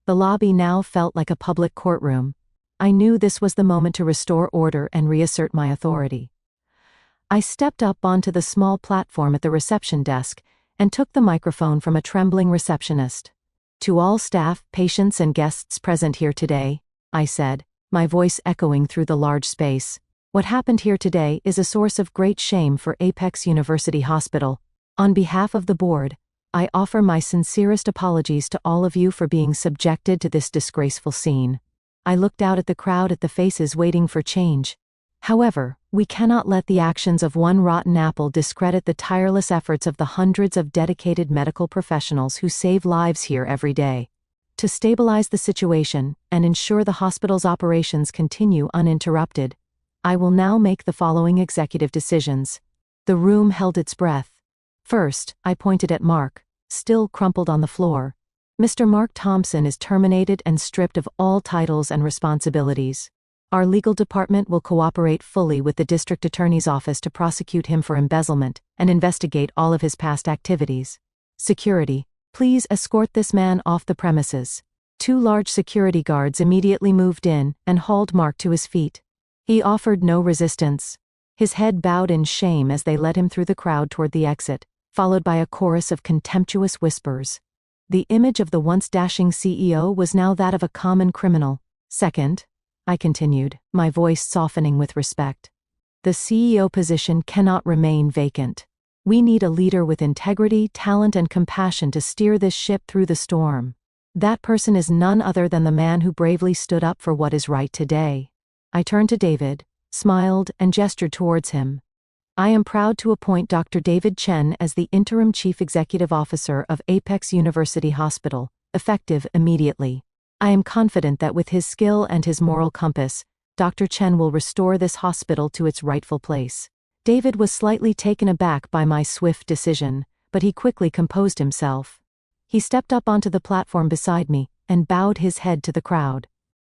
The lobby now felt like a public courtroom. I knew this was the moment to restore order and reassert my authority. I stepped up onto the small platform at the reception desk and took the microphone from a trembling receptionist. "To all staff, patients, and guests present here today," I said, my voice echoing through the large space. "What happened here today is a source of great shame for Apex University Hospital. On behalf of the board, I offer my sincerest apologies to all of you for being subjected to this disgraceful scene." I looked out at the crowd at the faces waiting for change. However, we cannot let the actions of one rotten apple discredit the tireless efforts of the hundreds of dedicated medical professionals who save lives here every day. To stabilize the situation and ensure the hospital's operations continue uninterrupted, I will now make the following executive decisions. The room held its breath. First, I pointed at Mark, still crumpled on the floor. "Mr. Mark Thompson is terminated and stripped of all titles and responsibilities. Our legal department will cooperate fully with the district attorney's office to prosecute him for embezzlement and investigate all of his past activities. Security, please escort this man off the premises." 2 large security guards immediately moved in and hauled Mark to his feet. He offered no resistance. His head bowed in shame as they led him through the crowd toward the exit, followed by a chorus of contemptuous whispers. The image of the once dashing CEO was now that of a common criminal. "Second," I continued, my voice softening with respect, "the CEO position cannot remain vacant. We need a leader with integrity, talent, and compassion to steer this ship through the storm. That person is none other than the man who bravely stood up for what is right today." I turned to David, smiled, and gestured towards him. "I am proud to appoint Dr. David Chen as the Interim Chief Executive Officer of Apex University Hospital, effective immediately. I am confident that with his skill and his moral compass, Dr. Chen will restore this hospital to its rightful place." David was slightly taken aback by my swift decision, but he quickly composed himself. He stepped up onto the platform beside me and bowed his head to the crowd.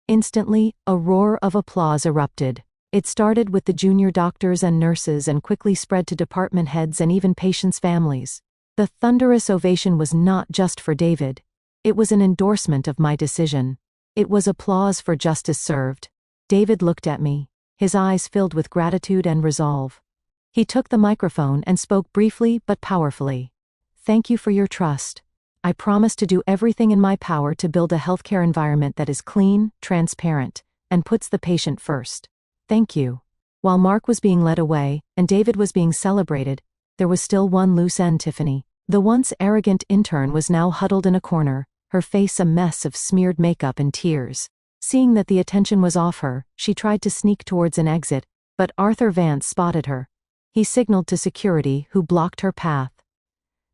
Instantly, a roar of applause erupted. It started with the junior doctors and nurses and quickly spread to department heads and even patients' families. The thunderous ovation was not just for David. It was an endorsement of my decision. It was applause for justice served. David looked at me, his eyes filled with gratitude and resolve. He took the microphone and spoke briefly but powerfully. "Thank you for your trust. I promise to do everything in my power to build a healthcare environment that is clean, transparent, and puts the patient first. Thank you." While Mark was being led away, and David was being celebrated, there was still one loose end. Tiffany, the once arrogant intern, was now huddled in a corner, her face a mess of smeared makeup and tears. Seeing that the attention was off her, she tried to sneak towards an exit, but Arthur Vance spotted her. He signaled to security, who blocked her path.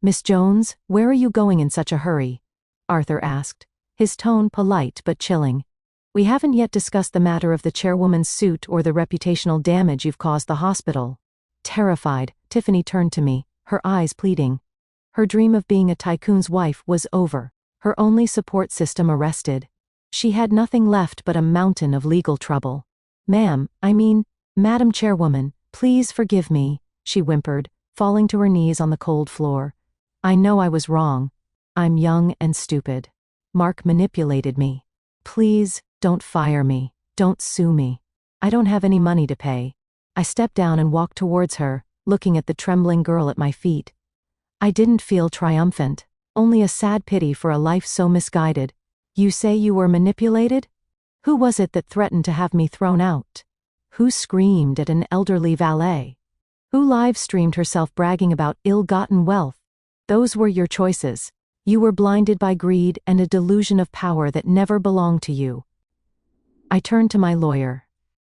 "Miss Jones, where are you going in such a hurry?" Arthur asked, his tone polite but chilling. "We haven't yet discussed the matter of the chairwoman's suit or the reputational damage you've caused the hospital." Terrified, Tiffany turned to me, her eyes pleading. Her dream of being a tycoon's wife was over, her only support system arrested. She had nothing left but a mountain of legal trouble. Madam Chairwoman, please forgive me," she whimpered, falling to her knees on the cold floor. "I know I was wrong. I'm young and stupid. Mark manipulated me. Please, don't fire me. Don't sue me. I don't have any money to pay." I stepped down and walked towards her, looking at the trembling girl at my feet. I didn't feel triumphant, only a sad pity for a life so misguided. "You say you were manipulated? Who was it that threatened to have me thrown out? Who screamed at an elderly valet? Who live-streamed herself bragging about ill-gotten wealth? Those were your choices. You were blinded by greed and a delusion of power that never belonged to you." I turned to my lawyer.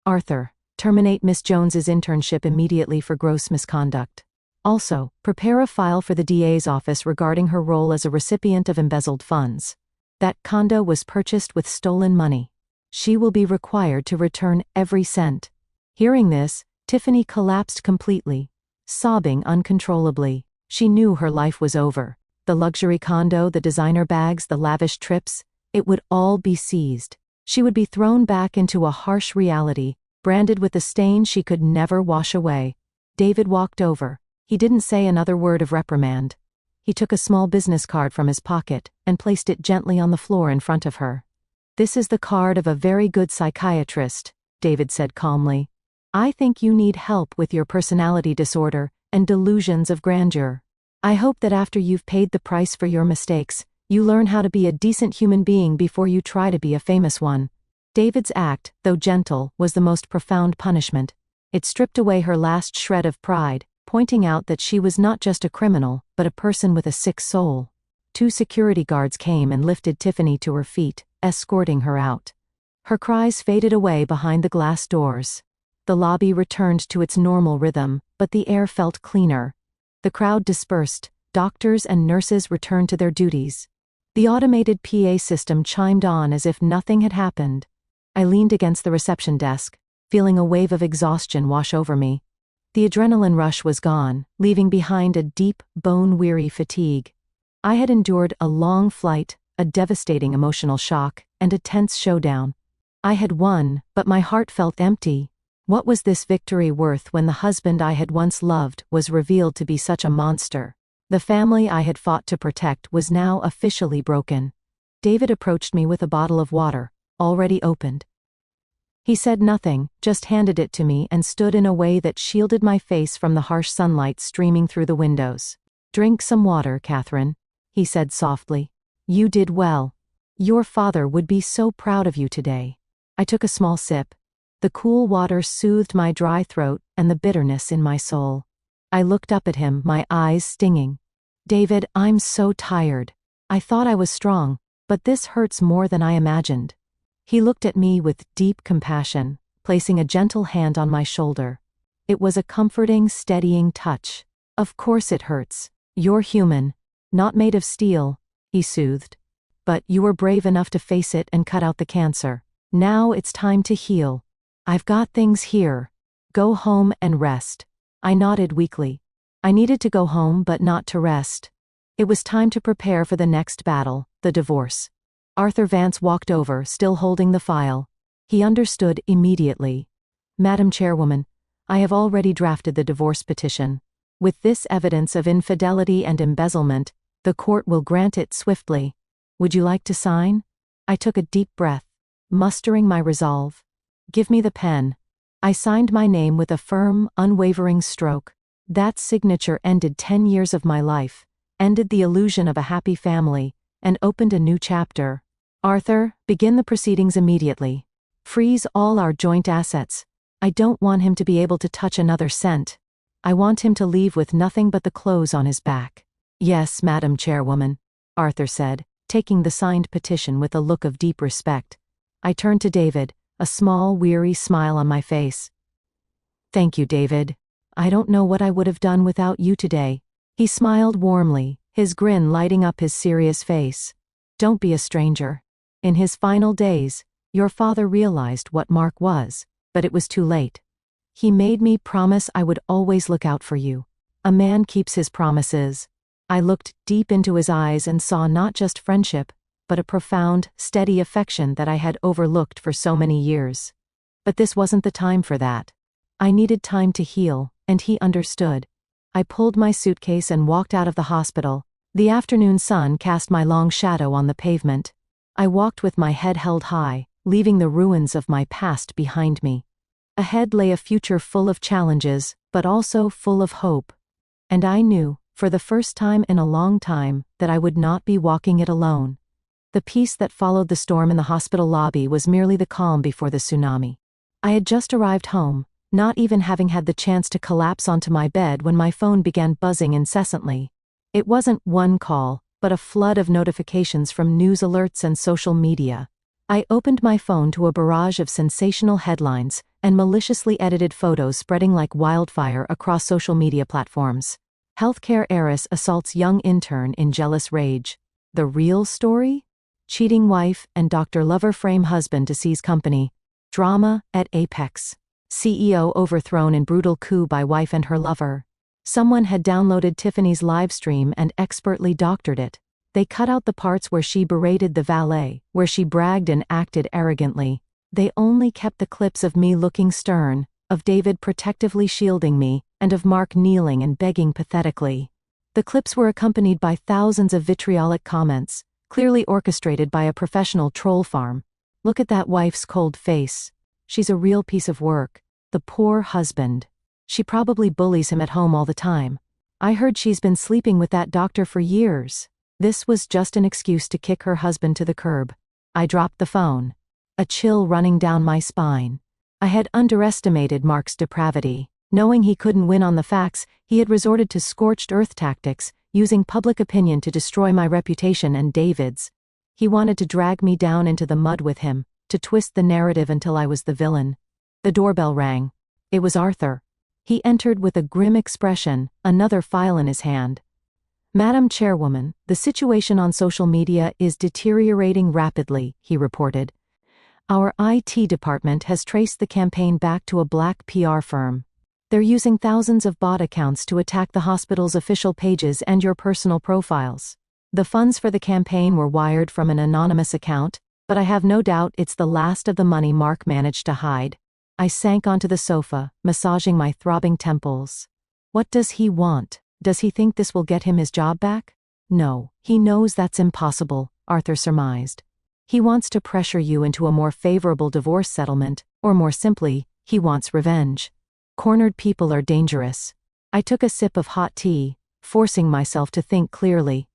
"Arthur, terminate Miss Jones's internship immediately for gross misconduct. Also, prepare a file for the DA's office regarding her role as a recipient of embezzled funds. That condo was purchased with stolen money. She will be required to return every cent." Hearing this, Tiffany collapsed completely, sobbing uncontrollably. She knew her life was over. The luxury condo, the designer bags, the lavish trips, it would all be seized. She would be thrown back into a harsh reality, branded with a stain she could never wash away. David walked over. He didn't say another word of reprimand. He took a small business card from his pocket and placed it gently on the floor in front of her. "This is the card of a very good psychiatrist," David said calmly. "I think you need help with your personality disorder and delusions of grandeur. I hope that after you've paid the price for your mistakes, you learn how to be a decent human being before you try to be a famous one." David's act, though gentle, was the most profound punishment. It stripped away her last shred of pride, pointing out that she was not just a criminal, but a person with a sick soul. 2 security guards came and lifted Tiffany to her feet, escorting her out. Her cries faded away behind the glass doors. The lobby returned to its normal rhythm, but the air felt cleaner. The crowd dispersed, doctors and nurses returned to their duties. The automated PA system chimed on as if nothing had happened. I leaned against the reception desk, feeling a wave of exhaustion wash over me. The adrenaline rush was gone, leaving behind a deep, bone-weary fatigue. I had endured a long flight, a devastating emotional shock, and a tense showdown. I had won, but my heart felt empty. What was this victory worth when the husband I had once loved was revealed to be such a monster? The family I had fought to protect was now officially broken. David approached me with a bottle of water, already opened. He said nothing, just handed it to me and stood in a way that shielded my face from the harsh sunlight streaming through the windows. "Drink some water, Catherine," he said softly. "You did well. Your father would be so proud of you today." I took a small sip. The cool water soothed my dry throat and the bitterness in my soul. I looked up at him, my eyes stinging. "David, I'm so tired. I thought I was strong, but this hurts more than I imagined." He looked at me with deep compassion, placing a gentle hand on my shoulder. It was a comforting, steadying touch. "Of course it hurts. You're human, not made of steel," he soothed. "But you were brave enough to face it and cut out the cancer. Now it's time to heal. I've got things here. Go home and rest." I nodded weakly. I needed to go home but not to rest. It was time to prepare for the next battle, the divorce. Arthur Vance walked over, still holding the file. He understood immediately. Madam Chairwoman, I have already drafted the divorce petition. With this evidence of infidelity and embezzlement, the court will grant it swiftly. Would you like to sign? I took a deep breath, mustering my resolve. Give me the pen. I signed my name with a firm, unwavering stroke. That signature ended 10 years of my life, ended the illusion of a happy family, and opened a new chapter. Arthur, begin the proceedings immediately. Freeze all our joint assets. I don't want him to be able to touch another cent. I want him to leave with nothing but the clothes on his back. Yes, Madam Chairwoman, Arthur said, taking the signed petition with a look of deep respect. I turned to David, a small, weary smile on my face. Thank you, David. I don't know what I would have done without you today. He smiled warmly, his grin lighting up his serious face. Don't be a stranger. In his final days, your father realized what Mark was, but it was too late. He made me promise I would always look out for you. A man keeps his promises. I looked deep into his eyes and saw not just friendship, but a profound, steady affection that I had overlooked for so many years. But this wasn't the time for that. I needed time to heal, and he understood. I pulled my suitcase and walked out of the hospital. The afternoon sun cast my long shadow on the pavement. I walked with my head held high, leaving the ruins of my past behind me. Ahead lay a future full of challenges, but also full of hope. And I knew, for the first time in a long time, that I would not be walking it alone. The peace that followed the storm in the hospital lobby was merely the calm before the tsunami. I had just arrived home, not even having had the chance to collapse onto my bed when my phone began buzzing incessantly. It wasn't one call, but a flood of notifications from news alerts and social media. I opened my phone to a barrage of sensational headlines and maliciously edited photos spreading like wildfire across social media platforms. Healthcare heiress assaults young intern in jealous rage. The real story? Cheating wife and Dr. Lover frame husband to seize company. Drama at apex. CEO overthrown in brutal coup by wife and her lover. Someone had downloaded Tiffany's live stream and expertly doctored it. They cut out the parts where she berated the valet, where she bragged and acted arrogantly. They only kept the clips of me looking stern, of David protectively shielding me, and of Mark kneeling and begging pathetically. The clips were accompanied by thousands of vitriolic comments, clearly orchestrated by a professional troll farm. Look at that wife's cold face. She's a real piece of work. The poor husband. She probably bullies him at home all the time. I heard she's been sleeping with that doctor for years. This was just an excuse to kick her husband to the curb. I dropped the phone. A chill running down my spine. I had underestimated Mark's depravity. Knowing he couldn't win on the facts, he had resorted to scorched earth tactics, using public opinion to destroy my reputation and David's. He wanted to drag me down into the mud with him, to twist the narrative until I was the villain. The doorbell rang. It was Arthur. He entered with a grim expression, another file in his hand. Madam Chairwoman, the situation on social media is deteriorating rapidly, he reported. Our IT department has traced the campaign back to a black PR firm. They're using thousands of bot accounts to attack the hospital's official pages and your personal profiles. The funds for the campaign were wired from an anonymous account, but I have no doubt it's the last of the money Mark managed to hide. I sank onto the sofa, massaging my throbbing temples. What does he want? Does he think this will get him his job back? No, he knows that's impossible, Arthur surmised. He wants to pressure you into a more favorable divorce settlement, or more simply, he wants revenge. Cornered people are dangerous. I took a sip of hot tea, forcing myself to think clearly.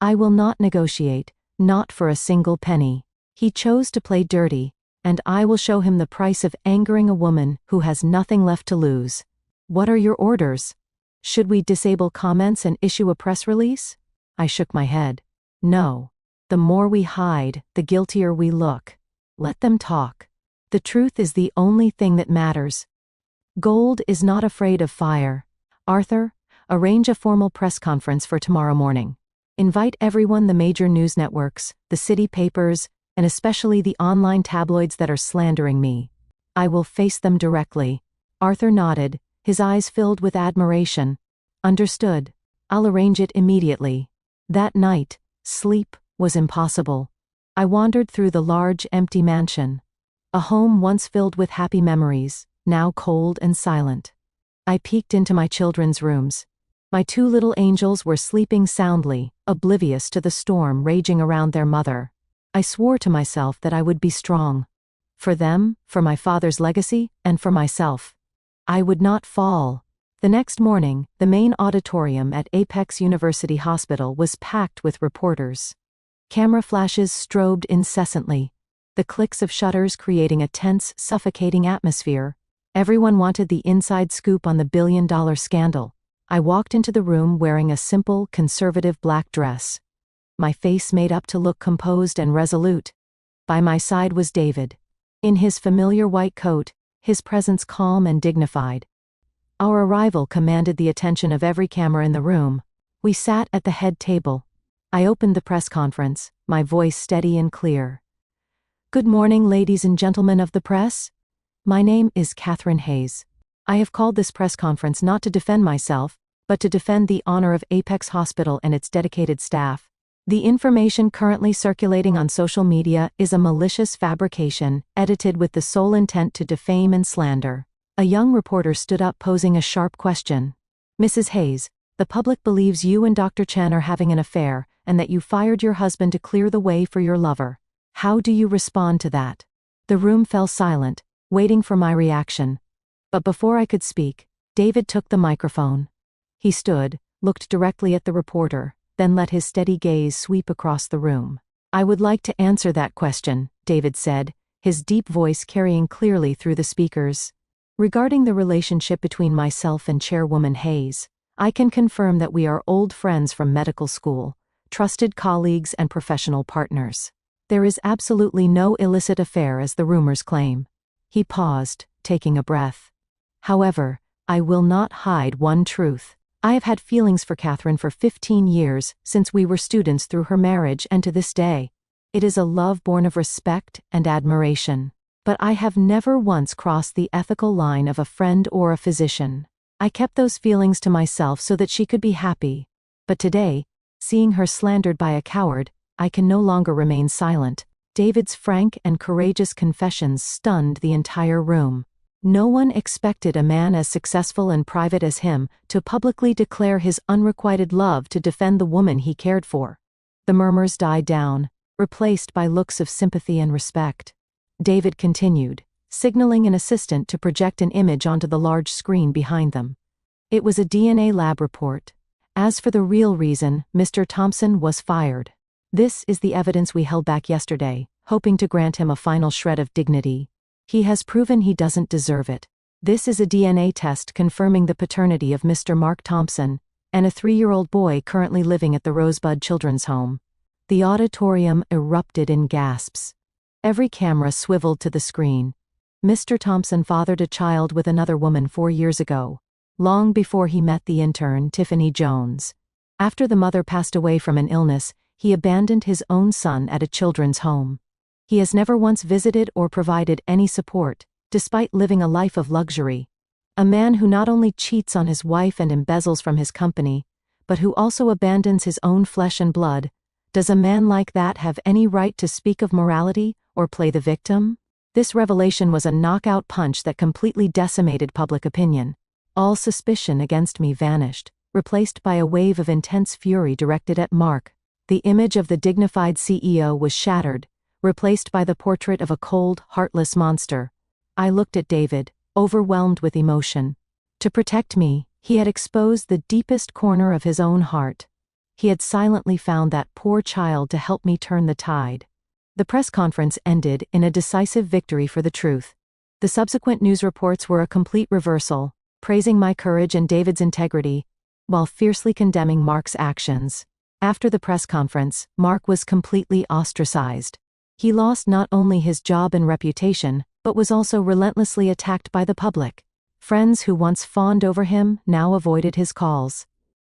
I will not negotiate, not for a single penny. He chose to play dirty, and I will show him the price of angering a woman who has nothing left to lose. What are your orders? Should we disable comments and issue a press release? I shook my head. No. The more we hide, the guiltier we look. Let them talk. The truth is the only thing that matters. Gold is not afraid of fire. Arthur, arrange a formal press conference for tomorrow morning. Invite everyone, the major news networks, the city papers, and especially the online tabloids that are slandering me. I will face them directly. Arthur nodded, his eyes filled with admiration. Understood. I'll arrange it immediately. That night, sleep was impossible. I wandered through the large, empty mansion. A home once filled with happy memories, now cold and silent. I peeked into my children's rooms. My two little angels were sleeping soundly, oblivious to the storm raging around their mother. I swore to myself that I would be strong. For them, for my father's legacy, and for myself. I would not fall. The next morning, the main auditorium at Apex University Hospital was packed with reporters. Camera flashes strobed incessantly, the clicks of shutters creating a tense, suffocating atmosphere. Everyone wanted the inside scoop on the billion-dollar scandal. I walked into the room wearing a simple, conservative black dress. My face made up to look composed and resolute. By my side was David. In his familiar white coat, his presence calm and dignified. Our arrival commanded the attention of every camera in the room. We sat at the head table. I opened the press conference, my voice steady and clear. Good morning, ladies and gentlemen of the press. My name is Catherine Hayes. I have called this press conference not to defend myself, but to defend the honor of Apex Hospital and its dedicated staff. The information currently circulating on social media is a malicious fabrication, edited with the sole intent to defame and slander. A young reporter stood up posing a sharp question. Mrs. Hayes, the public believes you and Dr. Chen are having an affair, and that you fired your husband to clear the way for your lover. How do you respond to that? The room fell silent, waiting for my reaction. But before I could speak, David took the microphone. He stood, looked directly at the reporter, then let his steady gaze sweep across the room. I would like to answer that question, David said, his deep voice carrying clearly through the speakers. Regarding the relationship between myself and Chairwoman Hayes, I can confirm that we are old friends from medical school, trusted colleagues and professional partners. There is absolutely no illicit affair as the rumors claim. He paused, taking a breath. However, I will not hide one truth. I have had feelings for Catherine for 15 years, since we were students through her marriage and to this day. It is a love born of respect and admiration. But I have never once crossed the ethical line of a friend or a physician. I kept those feelings to myself so that she could be happy. But today, seeing her slandered by a coward, I can no longer remain silent. David's frank and courageous confessions stunned the entire room. No one expected a man as successful and private as him to publicly declare his unrequited love to defend the woman he cared for. The murmurs died down, replaced by looks of sympathy and respect. David continued, signaling an assistant to project an image onto the large screen behind them. It was a DNA lab report. As for the real reason, Mr. Thompson was fired. This is the evidence we held back yesterday, hoping to grant him a final shred of dignity. He has proven he doesn't deserve it. This is a DNA test confirming the paternity of Mr. Mark Thompson, and a 3-year-old boy currently living at the Rosebud Children's Home. The auditorium erupted in gasps. Every camera swiveled to the screen. Mr. Thompson fathered a child with another woman 4 years ago, long before he met the intern, Tiffany Jones. After the mother passed away from an illness, he abandoned his own son at a children's home. He has never once visited or provided any support, despite living a life of luxury. A man who not only cheats on his wife and embezzles from his company, but who also abandons his own flesh and blood. Does a man like that have any right to speak of morality or play the victim? This revelation was a knockout punch that completely decimated public opinion. All suspicion against me vanished, replaced by a wave of intense fury directed at Mark. The image of the dignified CEO was shattered, replaced by the portrait of a cold, heartless monster. I looked at David, overwhelmed with emotion. To protect me, he had exposed the deepest corner of his own heart. He had silently found that poor child to help me turn the tide. The press conference ended in a decisive victory for the truth. The subsequent news reports were a complete reversal, praising my courage and David's integrity, while fiercely condemning Mark's actions. After the press conference, Mark was completely ostracized. He lost not only his job and reputation, but was also relentlessly attacked by the public. Friends who once fawned over him now avoided his calls.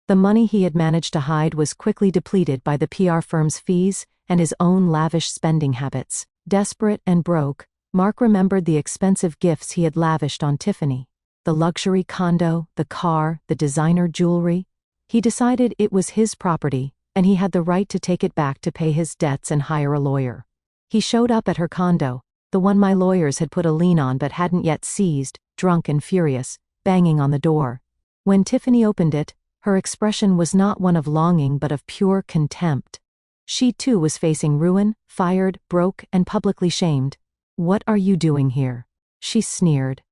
The money he had managed to hide was quickly depleted by the PR firm's fees and his own lavish spending habits. Desperate and broke, Mark remembered the expensive gifts he had lavished on Tiffany. the luxury condo, the car, the designer jewelry. He decided it was his property, and he had the right to take it back to pay his debts and hire a lawyer. He showed up at her condo, the one my lawyers had put a lien on but hadn't yet seized, drunk and furious, banging on the door. When Tiffany opened it, her expression was not one of longing but of pure contempt. She too was facing ruin, fired, broke, and publicly shamed. "What are you doing here?" she sneered.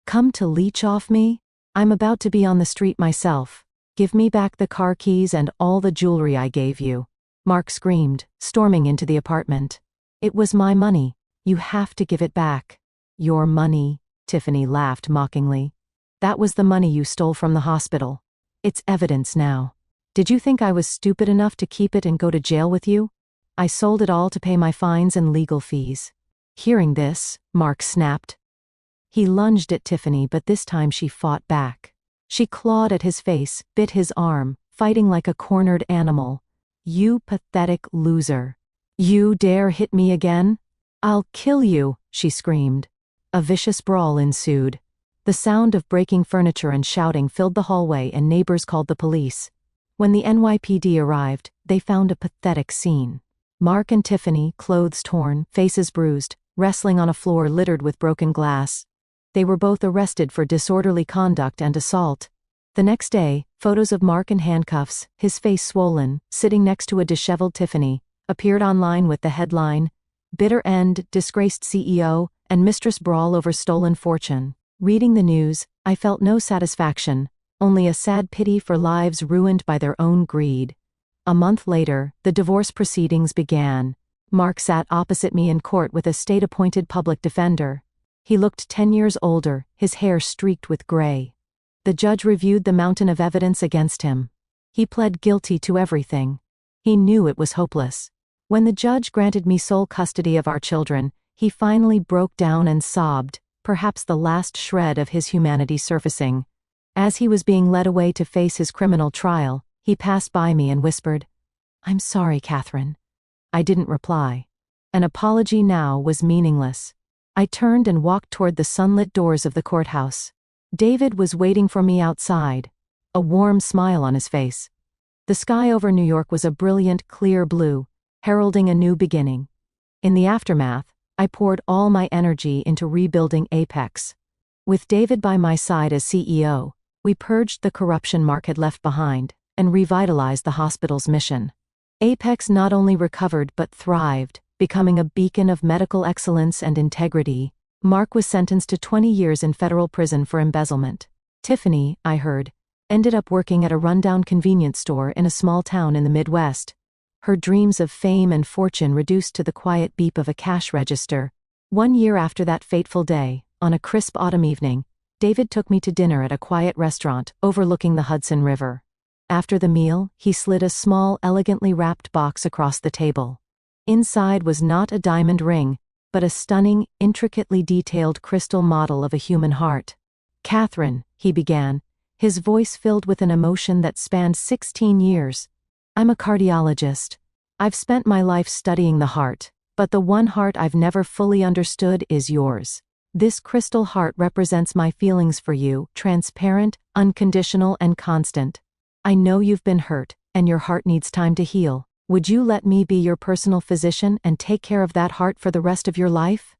"Come to leech off me? I'm about to be on the street myself. Give me back the car keys and all the jewelry I gave you," Mark screamed, storming into the apartment. "It was my money. You have to give it back." "Your money?" Tiffany laughed mockingly. "That was the money you stole from the hospital. It's evidence now. Did you think I was stupid enough to keep it and go to jail with you? I sold it all to pay my fines and legal fees." Hearing this, Mark snapped. He lunged at Tiffany, but this time she fought back. She clawed at his face, bit his arm, fighting like a cornered animal. "You pathetic loser. You dare hit me again? I'll kill you," she screamed. A vicious brawl ensued. The sound of breaking furniture and shouting filled the hallway, and neighbors called the police. When the NYPD arrived, they found a pathetic scene. Mark and Tiffany, clothes torn, faces bruised, wrestling on a floor littered with broken glass. They were both arrested for disorderly conduct and assault. The next day, photos of Mark in handcuffs, his face swollen, sitting next to a disheveled Tiffany, appeared online with the headline, "Bitter End, Disgraced CEO, and Mistress Brawl Over Stolen Fortune." Reading the news, I felt no satisfaction, only a sad pity for lives ruined by their own greed. A month later, the divorce proceedings began. Mark sat opposite me in court with a state-appointed public defender. He looked 10 years older, his hair streaked with gray. The judge reviewed the mountain of evidence against him. He pled guilty to everything. He knew it was hopeless. When the judge granted me sole custody of our children, he finally broke down and sobbed, perhaps the last shred of his humanity surfacing. As he was being led away to face his criminal trial, he passed by me and whispered, "I'm sorry, Catherine." I didn't reply. An apology now was meaningless. I turned and walked toward the sunlit doors of the courthouse. David was waiting for me outside, a warm smile on his face. The sky over New York was a brilliant, clear blue, heralding a new beginning. In the aftermath, I poured all my energy into rebuilding Apex. With David by my side as CEO, we purged the corruption Mark had left behind and revitalized the hospital's mission. Apex not only recovered but thrived, becoming a beacon of medical excellence and integrity. Mark was sentenced to 20 years in federal prison for embezzlement. Tiffany, I heard, ended up working at a rundown convenience store in a small town in the Midwest. Her dreams of fame and fortune reduced to the quiet beep of a cash register. 1 year after that fateful day, on a crisp autumn evening, David took me to dinner at a quiet restaurant overlooking the Hudson River. After the meal, he slid a small, elegantly wrapped box across the table. Inside was not a diamond ring, but a stunning, intricately detailed crystal model of a human heart. "Catherine," he began, his voice filled with an emotion that spanned 16 years. "I'm a cardiologist. I've spent my life studying the heart, but the one heart I've never fully understood is yours. This crystal heart represents my feelings for you, transparent, unconditional, and constant. I know you've been hurt, and your heart needs time to heal. Would you let me be your personal physician and take care of that heart for the rest of your life?"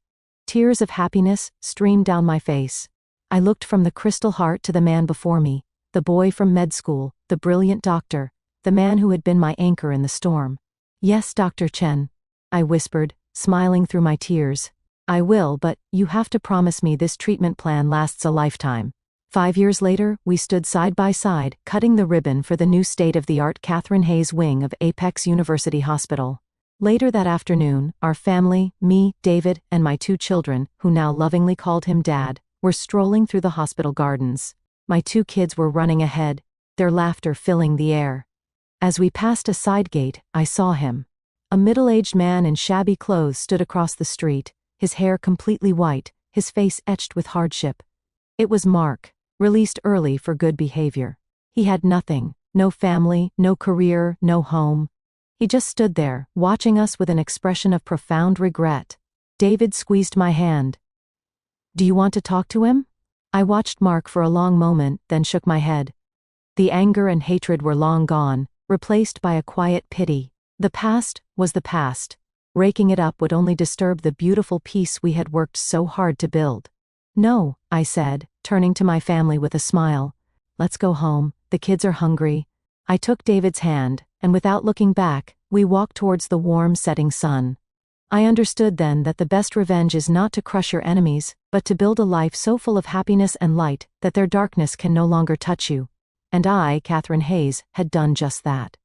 Tears of happiness streamed down my face. I looked from the crystal heart to the man before me, the boy from med school, the brilliant doctor, the man who had been my anchor in the storm. "Yes, Dr. Chen," I whispered, smiling through my tears. "I will, but you have to promise me this treatment plan lasts a lifetime." 5 years later, we stood side by side, cutting the ribbon for the new state-of-the-art Catherine Hayes wing of Apex University Hospital. Later that afternoon, our family, me, David, and my 2 children, who now lovingly called him Dad, were strolling through the hospital gardens. My 2 kids were running ahead, their laughter filling the air. As we passed a side gate, I saw him. A middle-aged man in shabby clothes stood across the street, his hair completely white, his face etched with hardship. It was Mark, released early for good behavior. He had nothing, no family, no career, no home. He just stood there, watching us with an expression of profound regret. David squeezed my hand. "Do you want to talk to him?" I watched Mark for a long moment, then shook my head. The anger and hatred were long gone, replaced by a quiet pity. The past was the past. Raking it up would only disturb the beautiful peace we had worked so hard to build. No, I said, turning to my family with a smile. Let's go home, the kids are hungry. I took David's hand, and without looking back, we walked towards the warm setting sun. I understood then that the best revenge is not to crush your enemies, but to build a life so full of happiness and light that their darkness can no longer touch you. And I, Catherine Hayes, had done just that.